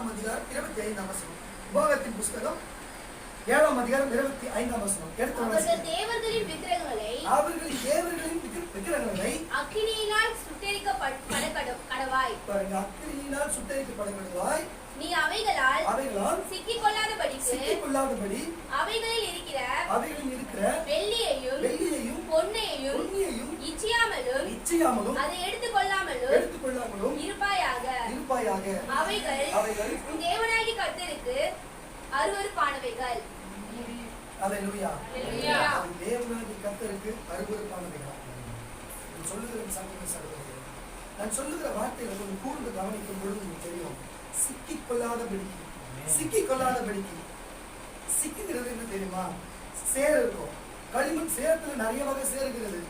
7ஆம் அதிகாரம் 25ஆம் வசனம். உபாகமத்தின் புத்தகம் 7ஆம் அதிகாரம் 25ஆம் வசனம். அவர்கள் தேவர்களின் விக்கிரகங்களை அக்கினியினால் சுட்டெரிக்கப்பட கடவாய். பாருங்க, அக்கினியினால் சுட்டெரிக்கப்பட கடவாய். நீ அவைகளால் சிக்கிக் கொள்ளாதபடி அவைகளில் இருக்கிற வெள்ளியையும் பொன்னையும் இச்சியாமலும் அதை எடுத்துக் கொள்ளாமலும் இருப்பாயாக. அவைகள் உன் தேவனாகிய கர்த்தருக்கு அருவருப்பானவைகள். அல்லேலூயா. தேவனாகிய கர்த்தருக்கு அருவருப்பானவைகள். நான் சொல்லுகிற வார்த்தைகளை கொஞ்சம் கூர்ந்து கவனிக்கும் பொழுது உங்களுக்கு தெரியும். சிக்கிக் கொள்ளாதபடிக்கு சிக்குகிறது என்ன தெரியுமா? சேர் இருக்கும். களிமண் சேரத்துல நிறைய வகை சேருகிறது.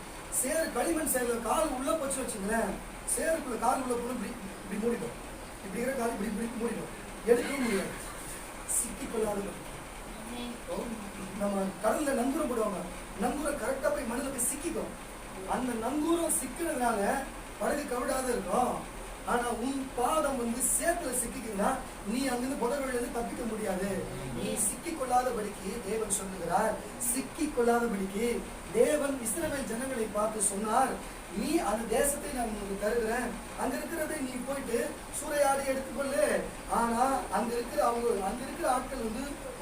களிமண் சேர்ல கால் உள்ள போச்சு வச்சுங்களேன், சேருக்குள்ள கால் உள்ள போன இப்படி மூடிடும். இப்படி இருக்கிற கால் இப்படி மூடிடும், எடுக்கவும் முடியாது. சிக்கிக் கொள்ளாதபடி. நம்ம கடல்ல நங்கூரம் போடுவாங்க, நங்கூரம் கரெக்டா போய் மண்ணில் போய் சிக்கிக்கும். அந்த நங்கூரம் சிக்கிறதுனால படகு கவிடாத இருக்கும். ஆனா உன் பாதம் சேத்துல சிக்கிக்குன்னா நீ அங்கிருந்து புதவெளியில இருந்து தப்பிக்க முடியாது. நீ சிக்கிக் கொள்ளாதபடிக்கு தேவன் சொல்லுகிறார். சிக்கிக் கொள்ளாதபடிக்கு தேவன் இஸ்ரவேல் ஜனங்களை பார்த்து சொன்னார், நீ அந்த தேசத்தை நான் உங்களுக்கு தருகிறேன், அங்க இருக்கிறதை நீ போயிட்டு சூறையாடி எடுத்துக்கொள்ளு. ஆனா அங்க இருக்கிற ஆட்கள்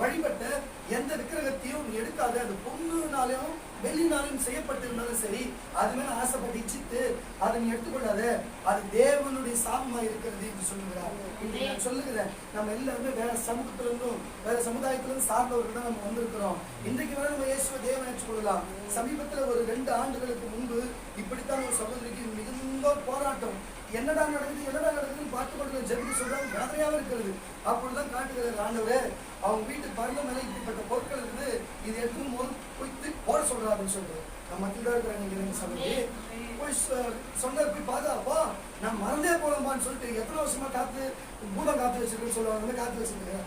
வழிபட்ட எந்த விக்கிரகத்தையும் நீ எடுக்காத. அது பொண்ணுனாலையும் வெள்ளினாலும் செய்யப்பட்டிருந்தாலும் சரி, அது மேல ஆசைப்பட்டு இச்சித்து அதை நீ எடுத்துக்கொள்ளாத. அது தேவனுடைய சாபமா இருக்கிறது என்று சொல்லுகிறார். இன்றைக்கு நான் சொல்லுகிறேன், நம்ம எல்லாருமே வேற சமூகத்திலிருந்தும் வேற சமுதாயத்திலிருந்து சார்ந்தவர்கள் தான் நம்ம வந்திருக்கிறோம். இன்றைக்கு வேற நம்ம இயேசுவை தேவன் ஏற்றுக்கொள்ளலாம். சமீபத்துல ஒரு 2 ஆண்டுகளுக்கு முன்பு இப்படித்தான் ஒரு சகோதரிக்கு மிகுந்த போராட்டம். என்னடா நடக்குதுன்னு பார்த்து கொண்டு ஜெபிக்க சொல்றாங்க, வேதனையாக இருக்கிறது. அப்பொழுதுதான் காட்டுகிறார் ஆண்டவரே, அவங்க வீட்டு பரந்த மேல இப்படிப்பட்ட பொருட்கள் இருக்குது, இது எடுத்து போய் போட சொல்றாருன்னு சொல்றாரு. நம்ம மத்தியில இருக்கிறாங்க சகோதரி போய் சொன்னார். போய் பாதாப்பா நான் மறந்தே போலமான்னு சொல்லிட்டு எத்தனை வருஷமா பூதம் காத்து வச்சிருக்கேன்னு சொல்லுவாங்க. காத்து வச்சிருக்கேன்.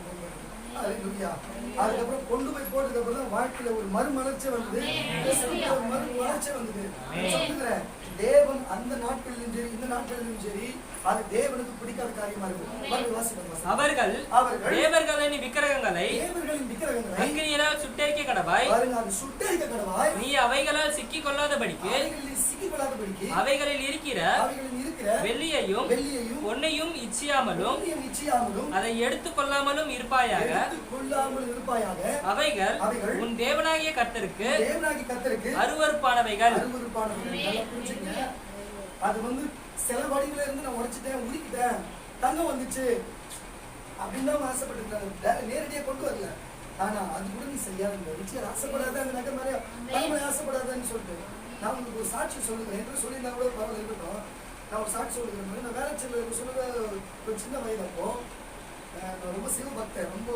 அதுக்கப்புறம் கொண்டு போய் போட்டதுக்கு அப்புறம் தான் வாழ்க்கையில ஒரு மறுமலர்ச்சி வந்தது. சொல்லுகிறேன், தேவன் அந்த நாட்களிலும் சரி இந்த நாட்களிலும் சரி அது தேவனுக்கு பிடிக்காத காரியமா இருக்கு. அவர்கள் தேவர்களின் விக்கிரகங்களை அக்கினியால் சுட்டெரிக்க கடவாய். நீ அவைகளால் சிக்கிக் கொள்ளாதபடிக்கு அவைகளில் இருக்கிற வெள்ளியையும் பொன்னையும் இச்சியாமலும் அதை எடுத்துக் கொள்ளாமலும் இருப்பாயாக. அவைகள் உன் தேவனாகிய கர்த்தருக்கு அருவருப்பானவைகள். அது சில வடிவில இருந்து நான் உடைச்சிட்டேன், உருக்கிட்டேன், தங்கம் வந்துச்சு அப்படின்னு ஆசைப்பட்டு நேரடியாக கொண்டு வரல. ஆனா அது கூட நீ செய்யாத, நிச்சயம் ஆசைப்படாத, அந்த நகை மாதிரி தங்கமலை ஆசைப்படாதான்னு சொல்லிட்டு நான் உங்களுக்கு ஒரு சாட்சி சொல்லுகிறேன். என்று சொல்லியிருந்தா கூட பரவாயில்ல இருக்கட்டும். நான் ஒரு சாட்சி சொல்லுகிறேன். நான் வேலைச்சல் சொல்லுற ஒரு சின்ன வயது அப்போ நான் ரொம்ப சிவபக்தன், ரொம்ப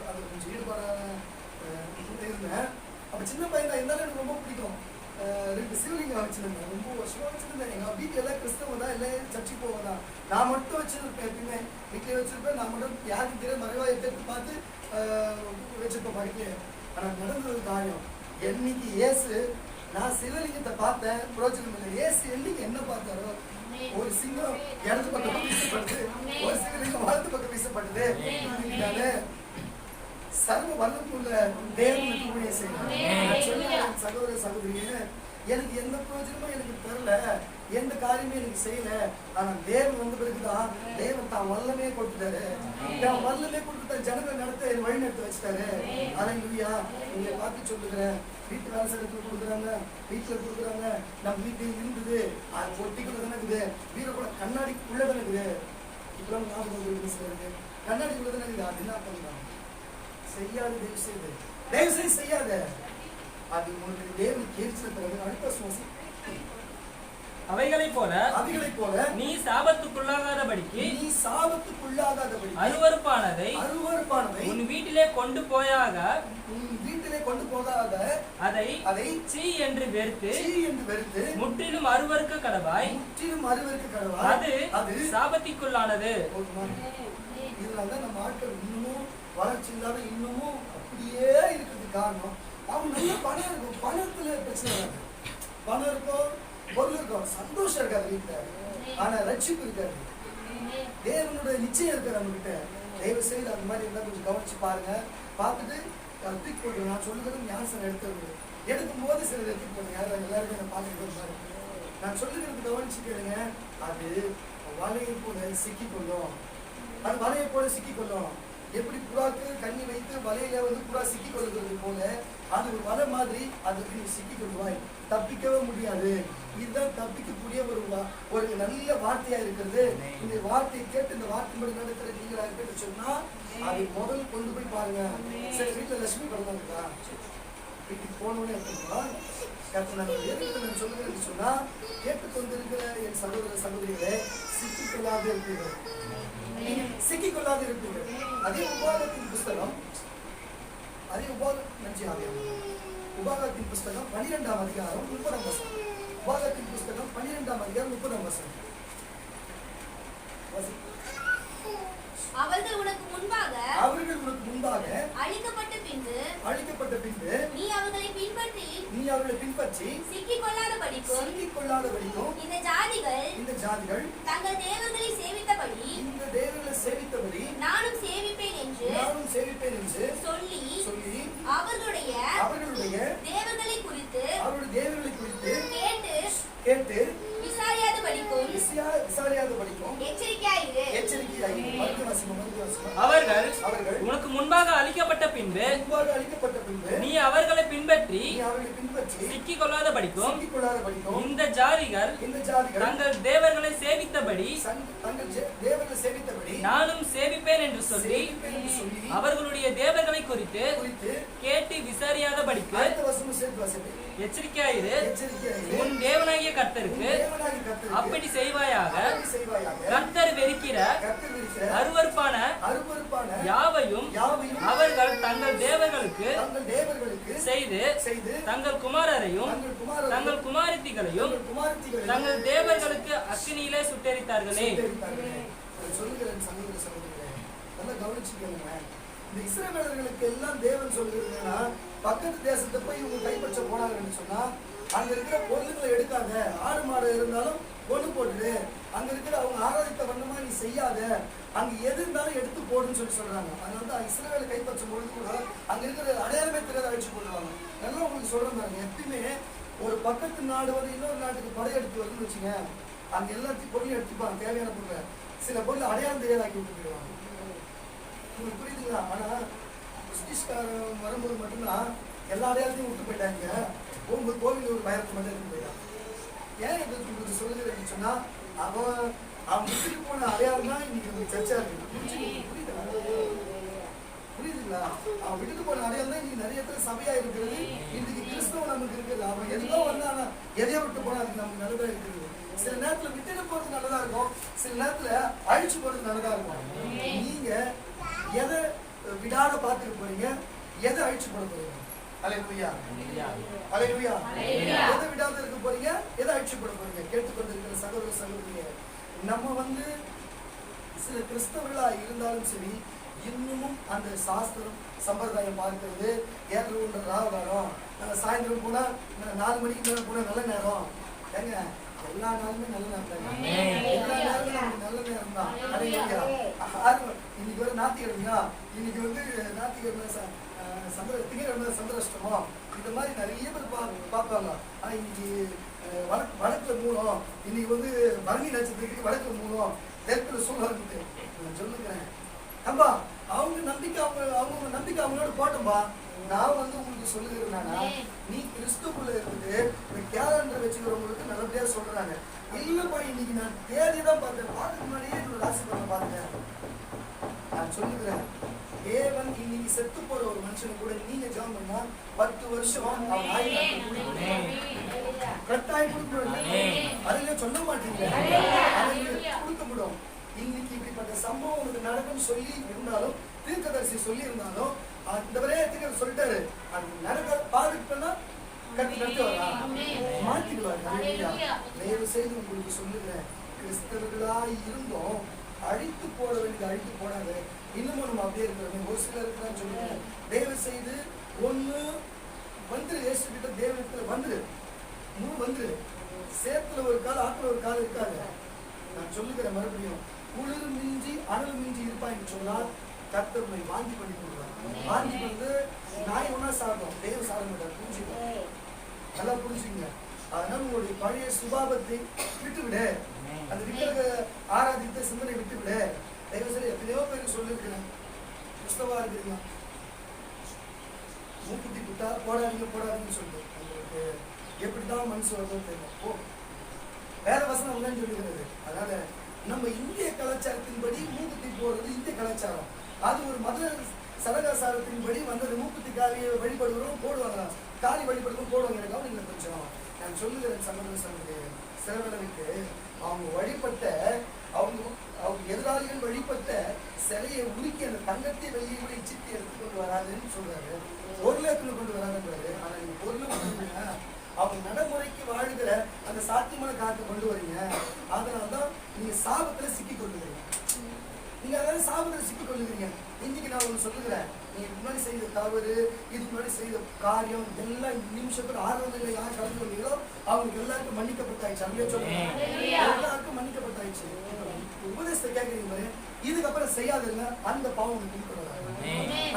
அது கொஞ்சம் ஈடுபாடான இருந்தேன். அப்போ சின்ன பையன் இருந்தாலும் எனக்கு ரொம்ப பிடிக்கும். 2 சிவலிங்கம் வச்சிருந்தேன், ரொம்ப வருஷமா வச்சிருந்தேன். எங்க வீட்டுல எல்லாம் கிறிஸ்தவ தான், எல்லாம் சர்ச்சைக்கு போவதான். நான் மட்டும் வச்சிருப்பேன், எப்பயுமே வீட்டிலே வச்சிருப்பேன். நான் மட்டும் யாருக்கு தெரியாது மறைவாயை எடுத்து பார்த்து வச்சிருப்பேன் படிக்க. ஆனா நடந்தது காரியம், என்னைக்கு ஏசு நான் சிவலிங்கத்தை பார்த்தேன் புரோஜனம் இல்லை. ஏசு என்னைக்கு என்ன பார்த்தாரோ, ஒரு சிங்கம் இடது பக்கம் வீசப்படுது, ஒரு சிவலிங்கம் வலது பக்கம் வீசப்படுது. சர்வ வல்லமுள்ள தேவனுக்கு ஊழியம் செய்யணும். சகோதர சகோதரியே, எனக்கு எந்த பிரயோஜனமும் எனக்கு தரல, எந்த காரியமே எனக்கு செய்யல. ஆனா தேவன் வந்த பிறகுதான் தேவன் தான் வல்லமே கொடுத்துட்டாரு. தான் வல்லமே கொடுத்து ஜனங்களை நடத்த என் வழி நடத்த வச்சுட்டாரு. அல்லேலூயா. நீங்க பார்த்து சொல்லுகிறேன், வீட்டு வேலை செய்யறதுக்கு கொடுக்குறாங்க, வீட்டுல கொடுக்குறாங்க. நம்ம வீட்டில் இருந்தது அது பொட்டிக்குள்ள தானே இருக்குது, வீர கூட கண்ணாடிக்குள்ள தானே இருக்குது. இப்பெல்லாம் ஞாபகம் இருக்கு, கண்ணாடிக்குள்ள தானே இருக்குது. அது என்ன பண்ணலாம்? செய்யாது, தயவு செய்து செய்யாத. அது உங்களுக்கு தேவன் கேட்கிற பிறகு அடுத்த சுவாசி. அவைகளைப் போல நீ சாபத்துக்குள்ளாகாதபடிக்கு அருவருப்பானதை உன் வீட்டிலே கொண்டு போயாக. அதை சீ என்று வெறுத்து முற்றிலும் அருவருக்க கடவாய். அது சாபத்திற்குள்ளானது. இதனாலதான் நம்ம ஆட்கள் இன்னமும் வளர்ச்சி இல்லாத இன்னமும் அப்படியே இருக்கிறது காரணம். அவங்க நல்ல பணம் இருக்கும், பணத்துல பிரச்சனை வராது. பணம் இருக்கும், பொருள் இருக்கும், சந்தோஷம் இருக்காது வீட்டுல. ஆனா ரட்சிப்பு இருக்காது, தேவனுடைய நிச்சயம் இருக்காது நம்ம கிட்ட. தயவு செய்து அந்த மாதிரி இருந்தால் கொஞ்சம் கவனிச்சு பாருங்க. பார்த்துட்டு தூக்கி போட்டு நான் சொல்லுகிறது ஞானசனம் எடுக்கும் போது சில தூக்கி போடுங்க. எல்லாருமே நான் பார்த்துட்டு பாருங்க. நான் சொல்லுகிறது கவனிச்சு கேளுங்க. அது வலையை போல சிக்கிக்கொள்ளும். அது வலையை போல சிக்கிக்கொள்ளும். எப்படி புறாக்கு கண்ணி வைத்து வலையில வந்து புறா சிக்கிக் கொள்ளுகிறது போல அது ஒரு வலை மாதிரி அதுக்கு நீ சிக்கிக் கொள்வாய், தப்பிக்கவே முடியாது. இதுதான் தப்பிக்கக்கூடிய ஒரு நல்ல வார்த்தையா இருக்கிறது. இந்த வார்த்தையை கேட்டு இந்த வார்த்தைப்படி நடக்கிற நீங்களா இருக்க சொன்னா அதை முதல் கொண்டு போய் பாருங்க. சரி, வீட்டுல லட்சுமி படம் இருக்கா? வீட்டுக்கு போனோன்னு எடுத்துக்கோங்க. நான் சொல்லுகிறேன்னு சொன்னா கேட்டுக்கொண்டு இருக்கிற என் சகோதர சகோதரிகளே, சிக்கிக்கொள்ளாது இருப்பீர்கள், சிக்கிக்கொள்ளாது இருப்பீர்கள். அதே உபாகத்தின் புஸ்தகம், உபாகத்தின் புஸ்தகம் 12ஆம் அதிகாரம் 30ஆம் வசனம். உபாகத்தின் புஸ்தகம் 12ஆம் அதிகாரம் 30ஆம் வசனம். அவர்கள் உனக்கு முன்பாக அழிக்கப்பட்ட பின்பு நீ அவர்களை பின்பற்றி சிக்கிக்கொள்ளாத படிக்கும் இந்த ஜாதிகள் தங்கள் தேவர்களை சேவித்தபடி நானும் சேவிப்பேன் என்று சொல்லி அவர்களுடைய தேவர்களை குறித்து கேட்டு விசாரியாது படிக்கும் எச்சரிக்கையாயிரு. அவர்கள் உனக்கு முன்பாக அழிக்கப்பட்ட பின்பு நீ அவர்களை பின்பற்றி சிக்கிக் கொள்ளாத படிக்கும் இந்த ஜாதிகள் தங்கள் தேவர்களை சேவித்தபடி நானும் சேவிப்பேன் என்று சொல்லி அவர்களுடைய தேவர்களை குறித்து கேட்டு விசாரியாத படிக்கும் எச்சரிக்கையாயிரு. உன் தேவனாகிய கர்த்தருக்கு அப்படி செய்வாயாக. கர்த்தர் வெறுக்கிற அருவருப்பான யாவையும் அவர்கள் தங்கள் தேவர்களுக்கு செய்து தங்கள் குமாரரையும் தங்கள் குமாரத்திகளையும் தங்கள் தேவர்களுக்கு அக்கினியிலே சுட்டெரித்தார்களே. இந்த இஸ்ரவேலர்களுக்கு எல்லாம் தேவன் சொல்லுகிறதுன்னா, பக்கத்து தேசத்தை போய் இவங்க கைப்பற்ற போனாங்கன்னு சொன்னா அங்க இருக்கிற பொருள்களை எடுக்காத, ஆடு மாடு இருந்தாலும் கொண்டு போட்டுடு, அங்க இருக்கிற அவங்க ஆராதித்த வண்ணமா நீ செய்யாத, அங்க எது இருந்தாலும் எடுத்து போடுன்னு சொல்றாங்க. அதனால தான் இஸ்ரவேலை கைப்பற்றும் பொழுது கூட அங்க இருக்கிற அடையாளமே தெரியாத அழிச்சு போடுவாங்க. நல்லா உங்களுக்கு சொல்றாங்க, எப்பயுமே ஒரு பக்கத்து நாடு வந்து இன்னொரு நாட்டுக்கு படையெடுத்து வருதுன்னு வச்சுங்க, அங்க எல்லாத்தையும் பொருளையும் எடுத்துப்பாங்க, தேவையான பொருளை. சில பொருள் அடையாளம் தெரியாதாக்கி விட்டு போயிடுவாங்க. உங்களுக்கு புரியுதுங்களா? ஆனா பிரிட்டிஷ்காரன் வரும்போது மட்டும்தான் எல்லா அடையாளத்தையும் விட்டு போயிட்டாங்க. போகும்போது கோவில் ஒரு பயத்தை மட்டும் எடுத்து போயிட்டான். ஏன் இது உங்களுக்கு சொல்லுகிறேன்னு சொன்னா, அவன் விட்டுட்டு போன அடையாளம் தான் இன்னைக்கு சர்ச்சா இருக்கு. புரியுதுங்களா? அவன் விட்டுட்டு போன அடையாளம் தான் இன்னைக்கு நிறைய பேர் சபையா இருக்கிறது. இன்னைக்கு கிறிஸ்தவம் நமக்கு இருக்குது. அவன் எதோ வந்தானா எதையோ விட்டு போனா அதுக்கு நமக்கு நல்லதா இருக்குது. சில நேரத்துல விட்டுட்டு போறது நல்லதா இருக்கும், சில நேரத்துல அழிச்சு போறது நல்லதா இருக்கும். நீங்க எதை விடாத பார்த்துட்டு போறீங்க, எதை அழிச்சு போட போறீங்க? அல்லேலூயா, அல்லேலூயா. எதை விடாத இருக்க போறீங்க, எதை அழிச்சு போட போறீங்க? கேட்டுக்கொண்டிருக்கிற சகோதர சகோதரியே, நம்ம வந்து சில கிறிஸ்தவர்களா இருந்தாலும் சரி, இன்னமும் அந்த சாஸ்திரம் சம்பிரதாயம் பார்க்கிறது, ஏற்ற ராவகாலம், சாயந்தரம் போனா 4 மணிக்கு மேல போனா நல்ல நேரம். ஏங்க, எல்லா நாளுமே நல்ல நேரம் தான், எல்லா நேரமும் நல்ல நேரம் தான். இன்னைக்கு ஒரு ஞாயிற்றுக்கிழமையா, இன்னைக்கு வந்து ஞாயிற்றுக்கிழமை திங்கக்கிழமை சந்திராஷ்டமோ, இந்த மாதிரி நிறைய பேர் பார்ப்பாங்க. ஆனா இன்னைக்கு வடக்குல மூலம், இன்னைக்கு வந்து பரணி நட்சத்திரத்துக்கு வடக்குல மூலம், தெற்குல சூழல் சொல்லுகிறேன். அம்பா அவங்க நம்பிக்கை அவங்க நம்பிக்கை அவங்களோட போட்டோம்பா. நான் வந்து உங்களுக்கு சொல்லுகிறேன்னா, நீ கிறிஸ்துக்குள்ள இருக்குது இந்த கேலண்டர் வச்சுக்கிறவங்களுக்கு நல்லபடியா சொல்றாங்க. இல்லப்பா, இன்னைக்கு நான் தேதி தான் பார்த்தேன், பார்க்க முன்னாடியே என்னோட ராசி பண்ண பார்த்தேன். நான் சொல்லுகிறேன், தேவன் இன்னைக்கு செத்து போற ஒரு மனுஷனை கூட நீங்க ஜெபம் பண்ணா 10 வருஷம் அவன் ஆயுள் கட்டாயம் கொடுக்க அதுல சொல்ல மாட்டீங்க, கொடுக்க முடியும். இன்னைக்கு இப்படிப்பட்ட சம்பவம் உங்களுக்கு நடக்கும்னு சொல்லி இருந்தாலும், தீர்க்கதரிசி சொல்லி இருந்தாலும், அந்த தீர்க்க சொல்லிட்டாரு, அது நடக்க பாதிப்புன்னா கட்டி நடத்துவாரா? மாத்திடுவாரு. தயவு செய்து உங்களுக்கு சொல்லுகிறேன், கிறிஸ்தவர்களாய் இருந்தோம் அழித்து போட வேண்டியது அழித்து போடாது. இன்னமும் நம்ம அப்படியே இருக்கிறோம். ஒரு சிலர் இருக்கிறான்னு சொல்லுங்க. தயவு செய்து ஒண்ணு வந்துரு, இயேசு கிட்ட தேவனத்துல வந்துரு, வந்துரு. சேத்துல ஒரு கால், ஆத்துல ஒரு கால் இருக்காங்க. நான் சொல்லுகிறேன் மறுபடியும், குளிர் மிஞ்சி அனல் மிஞ்சி இருப்பான்னு சொன்னால் கர்த்தர் உங்களை வாந்தி பண்ணி கொடுக்குறார். வாந்தி வந்து நாய் ஒன்னா சாப்பிடும், தெய்வம் சாப்பிட மாட்டார். புரிஞ்சுக்கணும், நல்லா புரிஞ்சுங்க. அதனால உங்களுடைய பழைய சுபாவத்தை விட்டுவிடு, அந்த விக்கிரக ஆராதித்த சிந்தனை விட்டுவிடு. தெய்வம் சரி எத்தனையோ பேருக்கு சொல்லியிருக்கிறேன், கிறிஸ்தவா இருக்கிறீங்க, மூக்குத்தி குட்டா போடாதீங்க போடாதீங்கன்னு சொல்லிட்டு உங்களுக்கு எப்படிதான் மனசு வருதுன்னு தெரியும். ஓ வேற வசனம் இல்லைன்னு சொல்லிக்கிறது. அதனால நம்ம இந்திய கலாச்சாரத்தின்படி மூக்குத்தி போடுறது இந்திய கலாச்சாரம். அது ஒரு மத சடங்காசாரத்தின்படி வந்தது. மூக்குத்தி காலியை வழிபடுகிறோம் போடுவாங்க, காலி வழிபடுறதும் போடுவாங்க. எனக்கு நீங்க கொஞ்சம் நான் சொல்லுகிறேன் சமூக சிறவனுக்கு அவங்க வழிபட்ட அவங்க எதிராளிகள் வழிபட்ட சிலையை உருக்கி அந்த தங்கத்தை வெளியே சித்தி எடுத்துக்கொண்டு வராதுன்னு சொல்றாரு. பொருளத்துல கொண்டு வராதுன்றாரு. ஆனா நீங்க பொருள் அவங்க நடைமுறைக்கு வாழ்கிற அந்த சாத்தியமான காலத்தை கொண்டு வரீங்க. அதனால்தான் நீங்க சாபத்துல சிக்கி கொள்ளுகிறீங்க. நீங்க அதாவது சாபத்துல சிக்கி கொள்ளுகிறீங்க. இன்னைக்கு நான் ஒண்ணு சொல்லுகிறேன், நீங்க முன்னாடி செய்த தவறு, இதுக்கு முன்னாடி செய்த காரியம் எல்லாம் நிமிஷத்துல ஆறுதல் யார் கலந்து கொண்டீங்களோ அவங்களுக்கு எல்லாருக்கும் மன்னிக்கப்பட்டாயிடுச்சு. அப்படியே சொல்லுங்க, எல்லாருக்கும் மன்னிக்கப்பட்டாயிடுச்சு. உபதேசத்தை கேட்கறீங்க, இதுக்கப்புறம் செய்யாதுங்க. அந்த பாவம் உங்களை பின்தொடராது,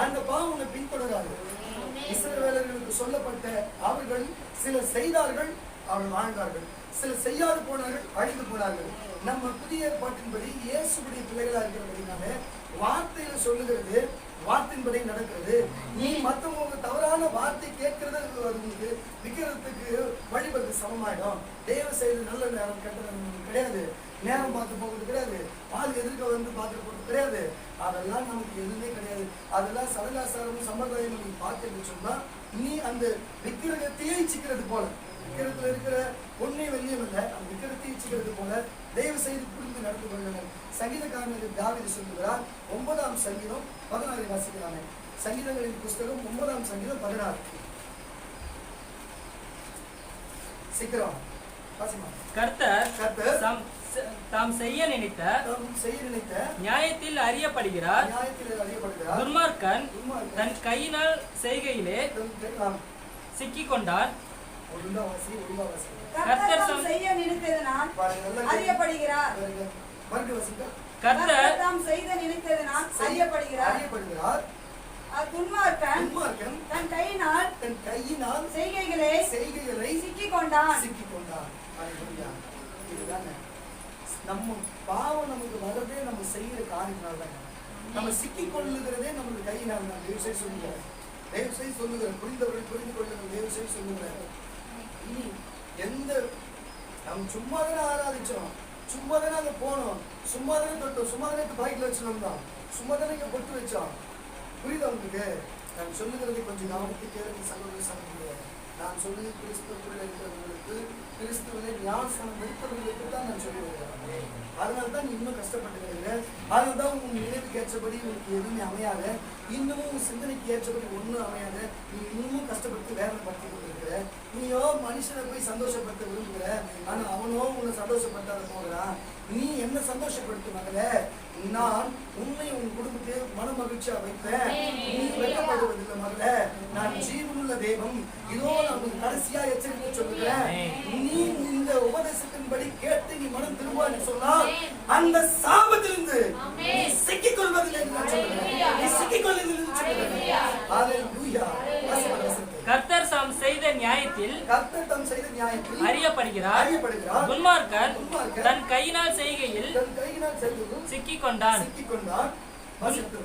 அந்த பாவம் உங்களை பின்தொடராது. இஸ்ரவேலர்களுக்கு சொல்லப்பட்ட அவர்கள் சில செய்தார்கள், அவர்கள் வாழ்ந்தார்கள். சில செய்யாது போனார்கள், அழிந்து போனார்கள். நம்ம புதிய ஏற்பாட்டின்படி இயேசுடைய பிள்ளைகளா இருக்கிறபடினால வார்த்தையில சொல்லுகிறது, வார்த்தையின்படி நடக்கிறது. நீ மற்றவங்க தவறான வார்த்தை கேட்கறது உங்களுக்கு விக்கிறதுக்கு வழிபடுறது சமமாயிடும். தேவ செய்து நல்ல நேரம் கெட்ட நேரம் கிடையாது, நேரம் பார்த்து போகிறது கிடையாது, ஆள் எதிர்க்க வந்து பார்த்து போகிறது கிடையாது. அதெல்லாம் நமக்கு எதுவுமே கிடையாது. அதெல்லாம் சடங்காசாரமும் சம்பிரதாயமும் நீ பார்த்து சொன்னா நீ அந்த விக்கிரகத்தையே இச்சிக்கிறது போல, விக்கிரகத்துல இருக்கிற பொண்ணை வெள்ளியம் இல்லை, அந்த விக்கிரகத்தை இச்சிக்கிறது போல தயவு செய்து புரிந்து நடந்து கொள்ளுங்கள். சங்கீதக்காரனுக்கு தாவீது சொல்லுகிறார், 9ஆம் சங்கீதம் 16 வாசிக்கிறாங்க. சங்கீதங்களின் புஸ்தகம் 9ஆம் சங்கீதம் 16. சீக்கிரம் வாசிமா. கர்த்தர் தாம் செய்ய நினைத்த நியாயத்தில் அறியப்படுகிறார். துன்மார்க்கன் தன் கையினால் செய்கையிலே சிக்கிக் கொண்டான். கர்த்தர் செய்ய நினைத்ததனால் அறியப்படுகிறார். கர்த்தர் தாம் செய்த நினைத்ததனால் அறியப்படுகிறார். துன்மார்க்கன் தன் கையினால் செய்கைகளை சிக்கிக் கொண்டான். நம்ம பாவம் நமக்கு வரதே நம்ம செய்யற காரியத்தினால தான். நம்ம சிக்கிக் கொள்ளுகிறதே நம்மளுக்கு கையினால் தான். தயவு செய்து சொல்லுகிறேன், புரிந்தவர்கள் புரிந்து கொள்ளுங்கள். தயவு செய்து சொல்லுகிறேன், எந்த நம்ம சும்மா தானே ஆராதிச்சோம், சும்மா தானே அங்க போனோம், சும்மா தானே தொட்டோம், சும்மா தானே பைக்ல வச்சுருந்தோம், சும்மா தானே இங்க பொட்டு வச்சோம். புரியுதா உங்களுக்கு? நான் சொல்லுகிறது கொஞ்சம் கவனித்து கேளுங்க சகோதர சகோதரிகளே. நான் சொல்லி கிறிஸ்துவுக்குள்ள இருக்கிறவங்களுக்கு, கிறிஸ்துவிலே ஞானஸ்நானம் எடுத்தவர்களுக்கு தான் நான் சொல்லி வருகிறேன். அதனால தான் நீ இன்னும் கஷ்டப்பட்டுக்கிறீங்க. அதனால தான் உங்க நினைவுக்கு ஏற்றபடி உங்களுக்கு எதுவுமே அமையாது, இன்னமும் உங்க சிந்தனைக்கு ஏற்றபடி ஒன்றும் அமையாது. நீ இன்னமும் கஷ்டப்பட்டு வேதனை படுத்தி கொண்டிருக்கிற. நீயோ மனுஷனை போய் சந்தோஷப்படுத்த விரும்புகிற, ஆனா அவனோ உன்னை சந்தோஷப்படுத்தாத போகிறான். நீ என்ன சந்தோஷப்படுத்த மகளே, நான் உன்னை உன் குடும்பத்தை மன மகிழ்ச்சியா வைப்பேன். நீ வெட்டப்படுவதில்லை மகளே, நான் ஜீவனுள்ள தெய்வம். இதோ நான் கடைசியா எச்சரிக்கை சொல்லுகிறேன், நீ இந்த உபதேசத்தின்படி கேட்டு நீ மனம் திரும்புவான்னு சொன்னால் அந்த சாபத்திலிருந்து நீ சிக்கிக் கொள்வதில்லை என்று நான் சொல்லுகிறேன். நீ சிக்கிக் கொள்வதில்லை என்று சொல்லுகிறேன். ஹல்லேலூயா. கர்த்தர் தாம் செய்த நியாயத்தில் அறியப்படுகிறார். துன்மார்க்கன் தன் கையினால் செய்கையில் சிக்கிக் கொண்டான்.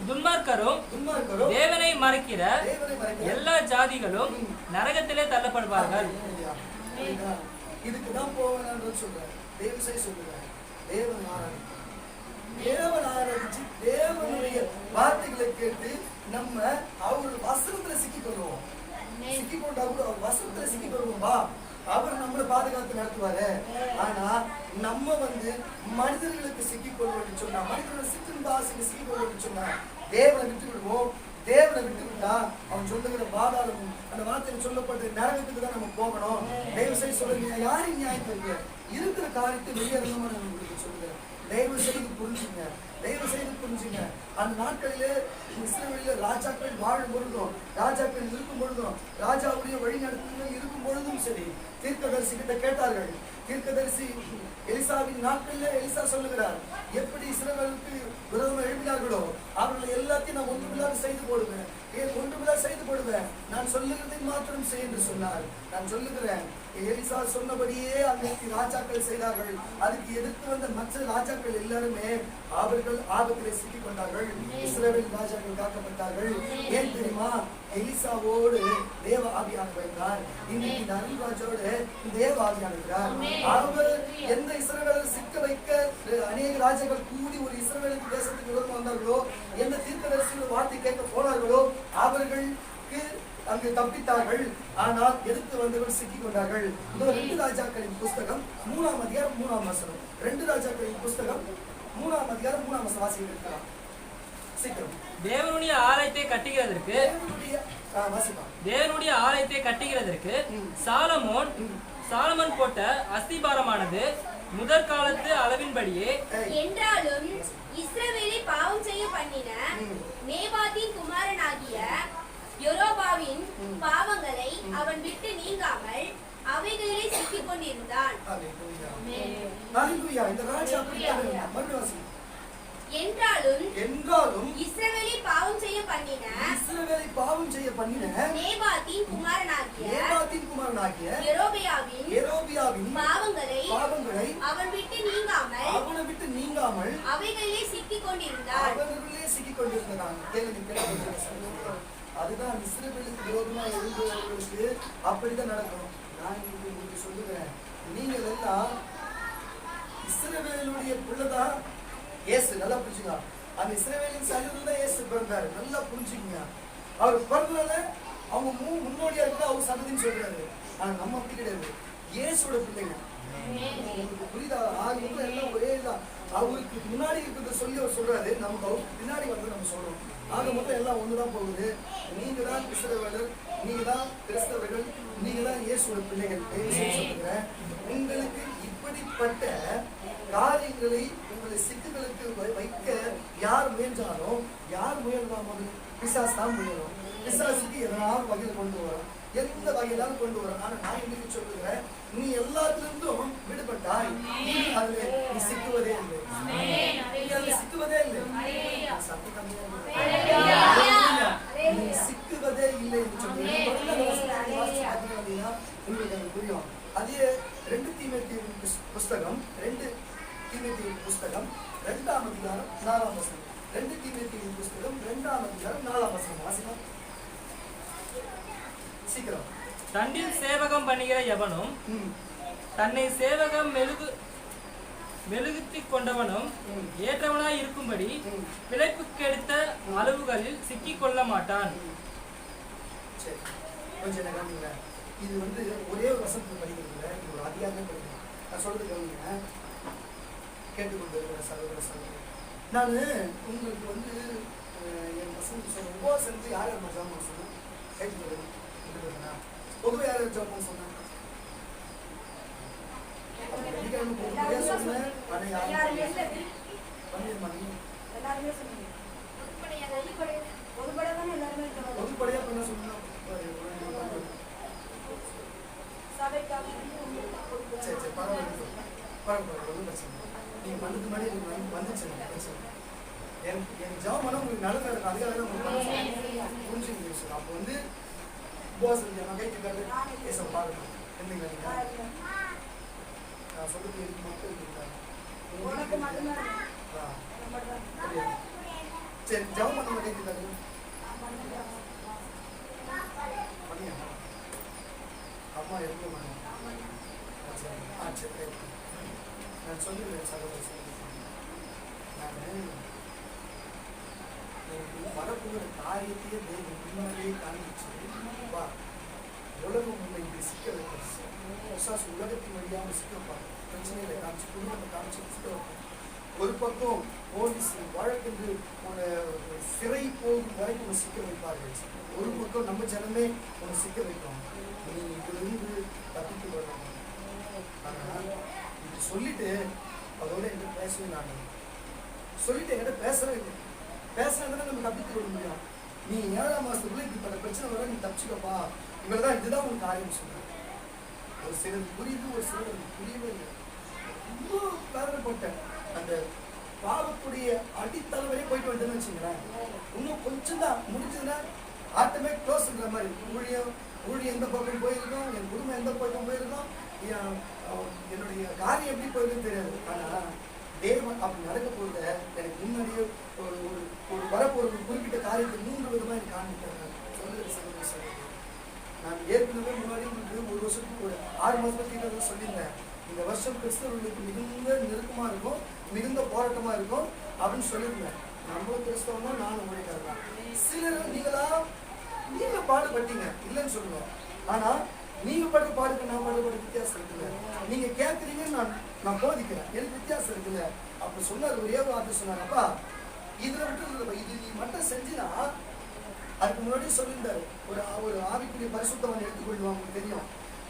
துன்மார்க்கரும் தேவனை மறைக்கிற எல்லா ஜாதிகளும் நரகத்திலே தள்ளப்படுவார்கள். இதுக்குதான் போவேன் சொல்றேன். தேவன் ஆராய்ச்சி, தேவனுடைய வார்த்தைகளை கேட்டு நம்ம அவருடைய வசனத்துல சிக்கிக் கொள்வோம். சிக்கிக் கொண்டா கூட அவர் வசனத்துல சிக்கிக் கொள்வோம்பா, அவர் நம்மளை பாதுகாத்து நடத்துவாரு. ஆனா நம்ம மனிதர்களுக்கு சிக்கிக் கொள்வோம்னு சொன்னா, மனிதர்கள் சிக்கின் ஆசைக்கு சிக்கிக் கொள்வோம்னு சொன்னா தேவனை விட்டு விடுவோம். தேவனை விட்டு விட்டா அவன் சொல்லுகிற பாதாளம், அந்த வார்த்தையில் சொல்லப்பட்ட நரகத்துக்கு தான் நம்ம போகணும். தயவு செய்து சொல்லுங்க, யாரையும் நியாயத்திற்கு இருக்கிற காரியத்தை வெளியேறணும்னு நான் உங்களுக்கு சொல்லுகிறேன். தயவு செய்து புரிஞ்சுங்க, தயவு செய்து புரிஞ்சுங்க. அந்த நாட்களிலே இஸ்ரவேலிலே ராஜாக்கள் வாழும் பொழுதும், ராஜாக்கள் இருக்கும் பொழுதும், ராஜாவுடைய வழிநடத்துதல் இருக்கும் பொழுதும் சரி, தீர்க்கதரிசி கிட்ட கேட்டார்கள். தீர்க்கதரிசி எலிசாவின் நாட்களிலே எலிசா சொல்லுகிறார், எப்படி இஸ்ரவேலுக்கு விரோதமாக எழுப்பினார்களோ அவர்களை எல்லாத்தையும் நான் ஒன்றுமில்லாத செய்து போடுவேன், ஒன்றுமில்லாத செய்து போடுவேன், நான் சொல்லுகிறதை மாத்திரம் செய் என்று சொன்னார். நான் சொல்லுகிறேன், எலிசா சொன்னபடியே அன்னைக்கு ராஜாக்கள் செய்தார்கள். அதுக்கு எதிர்த்து வந்த மற்ற ராஜாக்கள் எல்லாருமே அவர்கள் ஆபத்திலே சிக்கிக் கொண்டார்கள். இஸ்ரவேல் ராஜாக்கள் காக்கப்பட்டார்கள். ஏன் தெரியுமா? எலிசாவோடு தேவ ஆவியானவர் இருந்தார். இன்னைக்கு நரன்ராஜோடு தேவ ஆவியானவர். அவர் எந்த இஸ்ரவேலர் சிக்க வைக்க அநேக ராஜாக்கள் கூடி ஒரு இஸ்ரவேலுக்கு தேசத்துக்கு விரோதம் வந்தார்களோ, எந்த தீர்க்கதரிசிகள் வார்த்தை கேட்க போனார்களோ அவர்களுக்கு அங்கு தப்பித்தார்கள். ஆனால் எதிர்த்து வந்தவர்கள் சிக்கிக் கொண்டார்கள். 2 ராஜாக்களின் புஸ்தகம் 3ஆம் அதிகாரம் 3ஆம் வசனம். 2 ராஜாக்களின் புஸ்தகம் 3ஆம் அதிகாரம் 3ஆம் வசனம் வாசிக்க இருக்கலாம். சீக்கிரம். தேவனுடைய ஆலயத்தை கட்டுகிறதற்கு தேவனுடைய ஆலயத்தை கட்டுகிறதற்கு சாலமோன் போட்ட அஸ்திபாரமானது முதற் காலத்து அளவின்படியே என்றாலும் இஸ்ரவேலை பாவம் செய்ய பண்ணின நேபாத்தின் குமாரனாகிய யெரொபெயாமின் பாவங்களை அவன் விட்டு நீங்காமல் அவைகளிலே சிக்கிக் கொண்டிருந்தான். என்றாலும் இஸ்ரவேலை பாவம் செய்ய பண்ணின நேபாத்தின் குமாரனாகிய யெரொபெயாமின் பாவங்களை அவன் விட்டு நீங்காமல் அவைகளிலே சிக்கிக் கொண்டிருந்தான். அதுதான் இஸ்ரவேலுக்கு விரோதமா எழுந்தவர்களுக்கு அப்படிதான் நடக்கும். நான் உங்களுக்கு சொல்லுகிறேன், நீங்கள் எல்லாம் இஸ்ரவேலுடைய பிள்ளைதான் இயேசு. நல்லா புரிஞ்சுங்க. அந்த இஸ்ரவேலின் சரீரத்துல தான் இயேசு பிறந்தாரு. நல்லா புரிஞ்சுக்கங்க. அவர் பிறந்தனால அவங்க முன்னோடியா இருக்கிற அவர் சந்ததின்னு சொல்றாரு. ஆனா நம்ம அப்படி கிடையாது. இயேசுவோட பிள்ளைங்க. புரியுதா? எல்லாம் ஒரே தான். அவருக்கு முன்னாடி இருக்கிறத சொல்லி அவர் சொல்றாரு, நமக்கு அவருக்கு பின்னாடி வந்து நம்ம சொல்றோம். ஆக மொத்தம் எல்லாம் ஒண்ணுதான் போகுது. நீங்க தான் இஸ்ரவேலர், நீங்க தான் கிறிஸ்தவர்கள், நீங்க தான் இயேசுவோட பிள்ளைகள். சொல்லுகிறேன், உங்களுக்கு இப்படிப்பட்ட காரியங்களை உங்களை சிக்குகளுக்கு வைக்க யார் முயன்றாலும், யார் முயல்றாமோ பிசாசு தான் முயலும். பிசாசுக்கு எதனாலும் வகையில் கொண்டு வரும், எந்த வகையிலாலும் கொண்டு வரும். ஆனா நான் இன்னைக்கு சொல்லுகிறேன், நீ எல்லாத்திலிருந்தும் விடுபட்டாய். நீ அதுல நீ சிக்குவதே இல்லை, சிக்குவதே இல்லை. சத்து கம்மியா நீ சிக்குவதே இல்லை என்று சொல்லி உங்களுக்கு புரியும். அதே 2 தீமோத்தேயு புஸ்தகம் 2ஆம் அதிகாரம் 4ஆம் வசனம். 2 தீமோத்தேயு புஸ்தகம் 2ஆம் அதிகாரம் 4ஆம் வசனம் வாசிக்கலாம் சீக்கிரம். தன்னில் சேவகம் பண்ணுகிற எவனும் தன்னை சேவகம் மெழுகுத்திக் கொண்டவனும் ஏற்றவனாய் இருக்கும்படி பிழைப்புக்கெடுத்த அளவுகளில் சிக்கிக் கொள்ள மாட்டான். சரி, கொஞ்சம் கவனிங்க. இது ஒரே ஒரு வசனத்தில் படிக்கிறதுல இது ஒரு அதிகாரமே படிக்கணும். நான் சொல்றது கவனிங்க. கேட்டுக்கொண்டு இருக்கிற சகோதர சகோதரி, நான் உங்களுக்கு என் பசங்களுக்கு சொன்ன உபவாசத்துக்கு யார் யார் ஜாமான் சொன்னேன் கேட்டுக்கொள்ள பொதுவாக யார் ஜாமான் சொன்னேன்? வெள்ளிக்கிழமை சொன்னேன். ஆனால் யாரும் பொதுப்படையா பண்ண சொன்னா சரி சரி பரவாயில்ல ஒன்றும் பிரச்சனை. நீங்க பண்ணதுக்கு முன்னாடி வந்துச்சு எனக்கு ஜாப் பண்ண உங்களுக்கு நல்ல இருக்கும். அதுக்காக தான் உங்களுக்கு புரிஞ்சுங்க சார். அப்போ உபவாசம் நான் கைட்டுக்காரு பேச பார்க்கணும். என்னங்க நான் சொல்றது எனக்கு மட்டும் சரி ஜாப் பண்ண கைட்டுக்காரு பண்ணியா அம்மா எவ்வளோ பண்ண சரி நான் சொல்லுவேன் சகோதர நான் எனக்கு வரப்போகிற காரியத்தையே முன்னாடியே காண்பிச்சு வா உலகம் உங்களை இப்படி சிக்க வைப்பார். உலகத்தின் வழியாக சிக்க வைப்பார். பிரச்சனைகளை காமிச்சு குடும்பத்தை காமிச்சு சிக்க வைப்பார். ஒரு பக்கம் போலீஸ் வழக்கென்று ஒரு சிறை போகும் வரைக்கும் சிக்க வைப்பார்கள். ஒரு பக்கம் நம்ம ஜனமே உன்னை சிக்க வைப்போம். நீ இதிலிருந்து தப்பித்து வரணும். ஆனால் இது சொல்லிட்டு அதோட என்கிட்ட பேசவே நான் சொல்லிட்டு என்கிட்ட பேசவே இல்லை. பேசினா நம்ம தப்பித்து விட முடியும். நீ 7ஆம் மாசத்துக்குள்ள இப்படி பிரச்சனை வர நீ தப்பிச்சுக்கப்பா, இவர்தான் இதுதான் உனக்கு காரியம் சொன்னார். ஒரு சிலர் புரியுது, ஒரு சிலர் புரியவே இல்லை. ரொம்ப காரணப்பட்டேன். அந்த பாவத்துடைய அடித்தளவரே போயிட்டு வந்துன்னு வச்சுங்களேன். இன்னும் கொஞ்சம் தான் முடிஞ்சதுன்னா ஆட்டோமேட்டிக் க்ளோஸ்ன்ற மாதிரி ஊழியம் எந்த பக்கம் போயிருக்கோம், என் குடும்பம் எந்த பக்கம் போயிருக்கோம், என்னுடைய காரியம் எப்படி போயிருக்குன்னு தெரியாது. ஆனா தேவன் அப்படி நடக்க போறத எனக்கு முன்னாடியே ஒரு வரப்போற ஒரு குறிப்பிட்ட காரியத்தை 3 விதமா எனக்கு காண்பிட்டாங்க. சொல்லுறது நான் ஏற்கனவே முன்னாடி உங்களுக்கு 1 வருஷத்துக்கு ஒரு 6 மாசத்துக்கு சொல்லியிருந்தேன். இந்த வருஷம் கிறிஸ்தவர்களுக்கு மிகுந்த நெருக்கமா இருக்கும், மிகுந்த போராட்டமா இருக்கும் அப்படின்னு சொல்லியிருந்தேன். நம்மளும் கிறிஸ்தவமா நானும் ஊழியக்காரன் தான். சிலர் நீங்க பாடுபட்டீங்க இல்லைன்னு சொல்லுவோம். ஆனா நீங்க படுற பாடுக்கு நான் பாடுபட வித்தியாசம் இருக்குல்ல. நீங்க கேட்குறீங்கன்னு நான் போதிக்கிறேன், எனக்கு வித்தியாசம் இருக்குல்ல. அப்ப சொன்னார், ஒரே வார்த்தை சொன்னாங்கப்பா, இதுல விட்டு இது நீ மட்டும் செஞ்சுனா, அதுக்கு முன்னாடி சொல்லியிருந்தாரு, ஒரு ஆவிக்குரிய பரிசுத்தவன் எடுத்துக்கொள்ளுவான், உங்களுக்கு தெரியும்,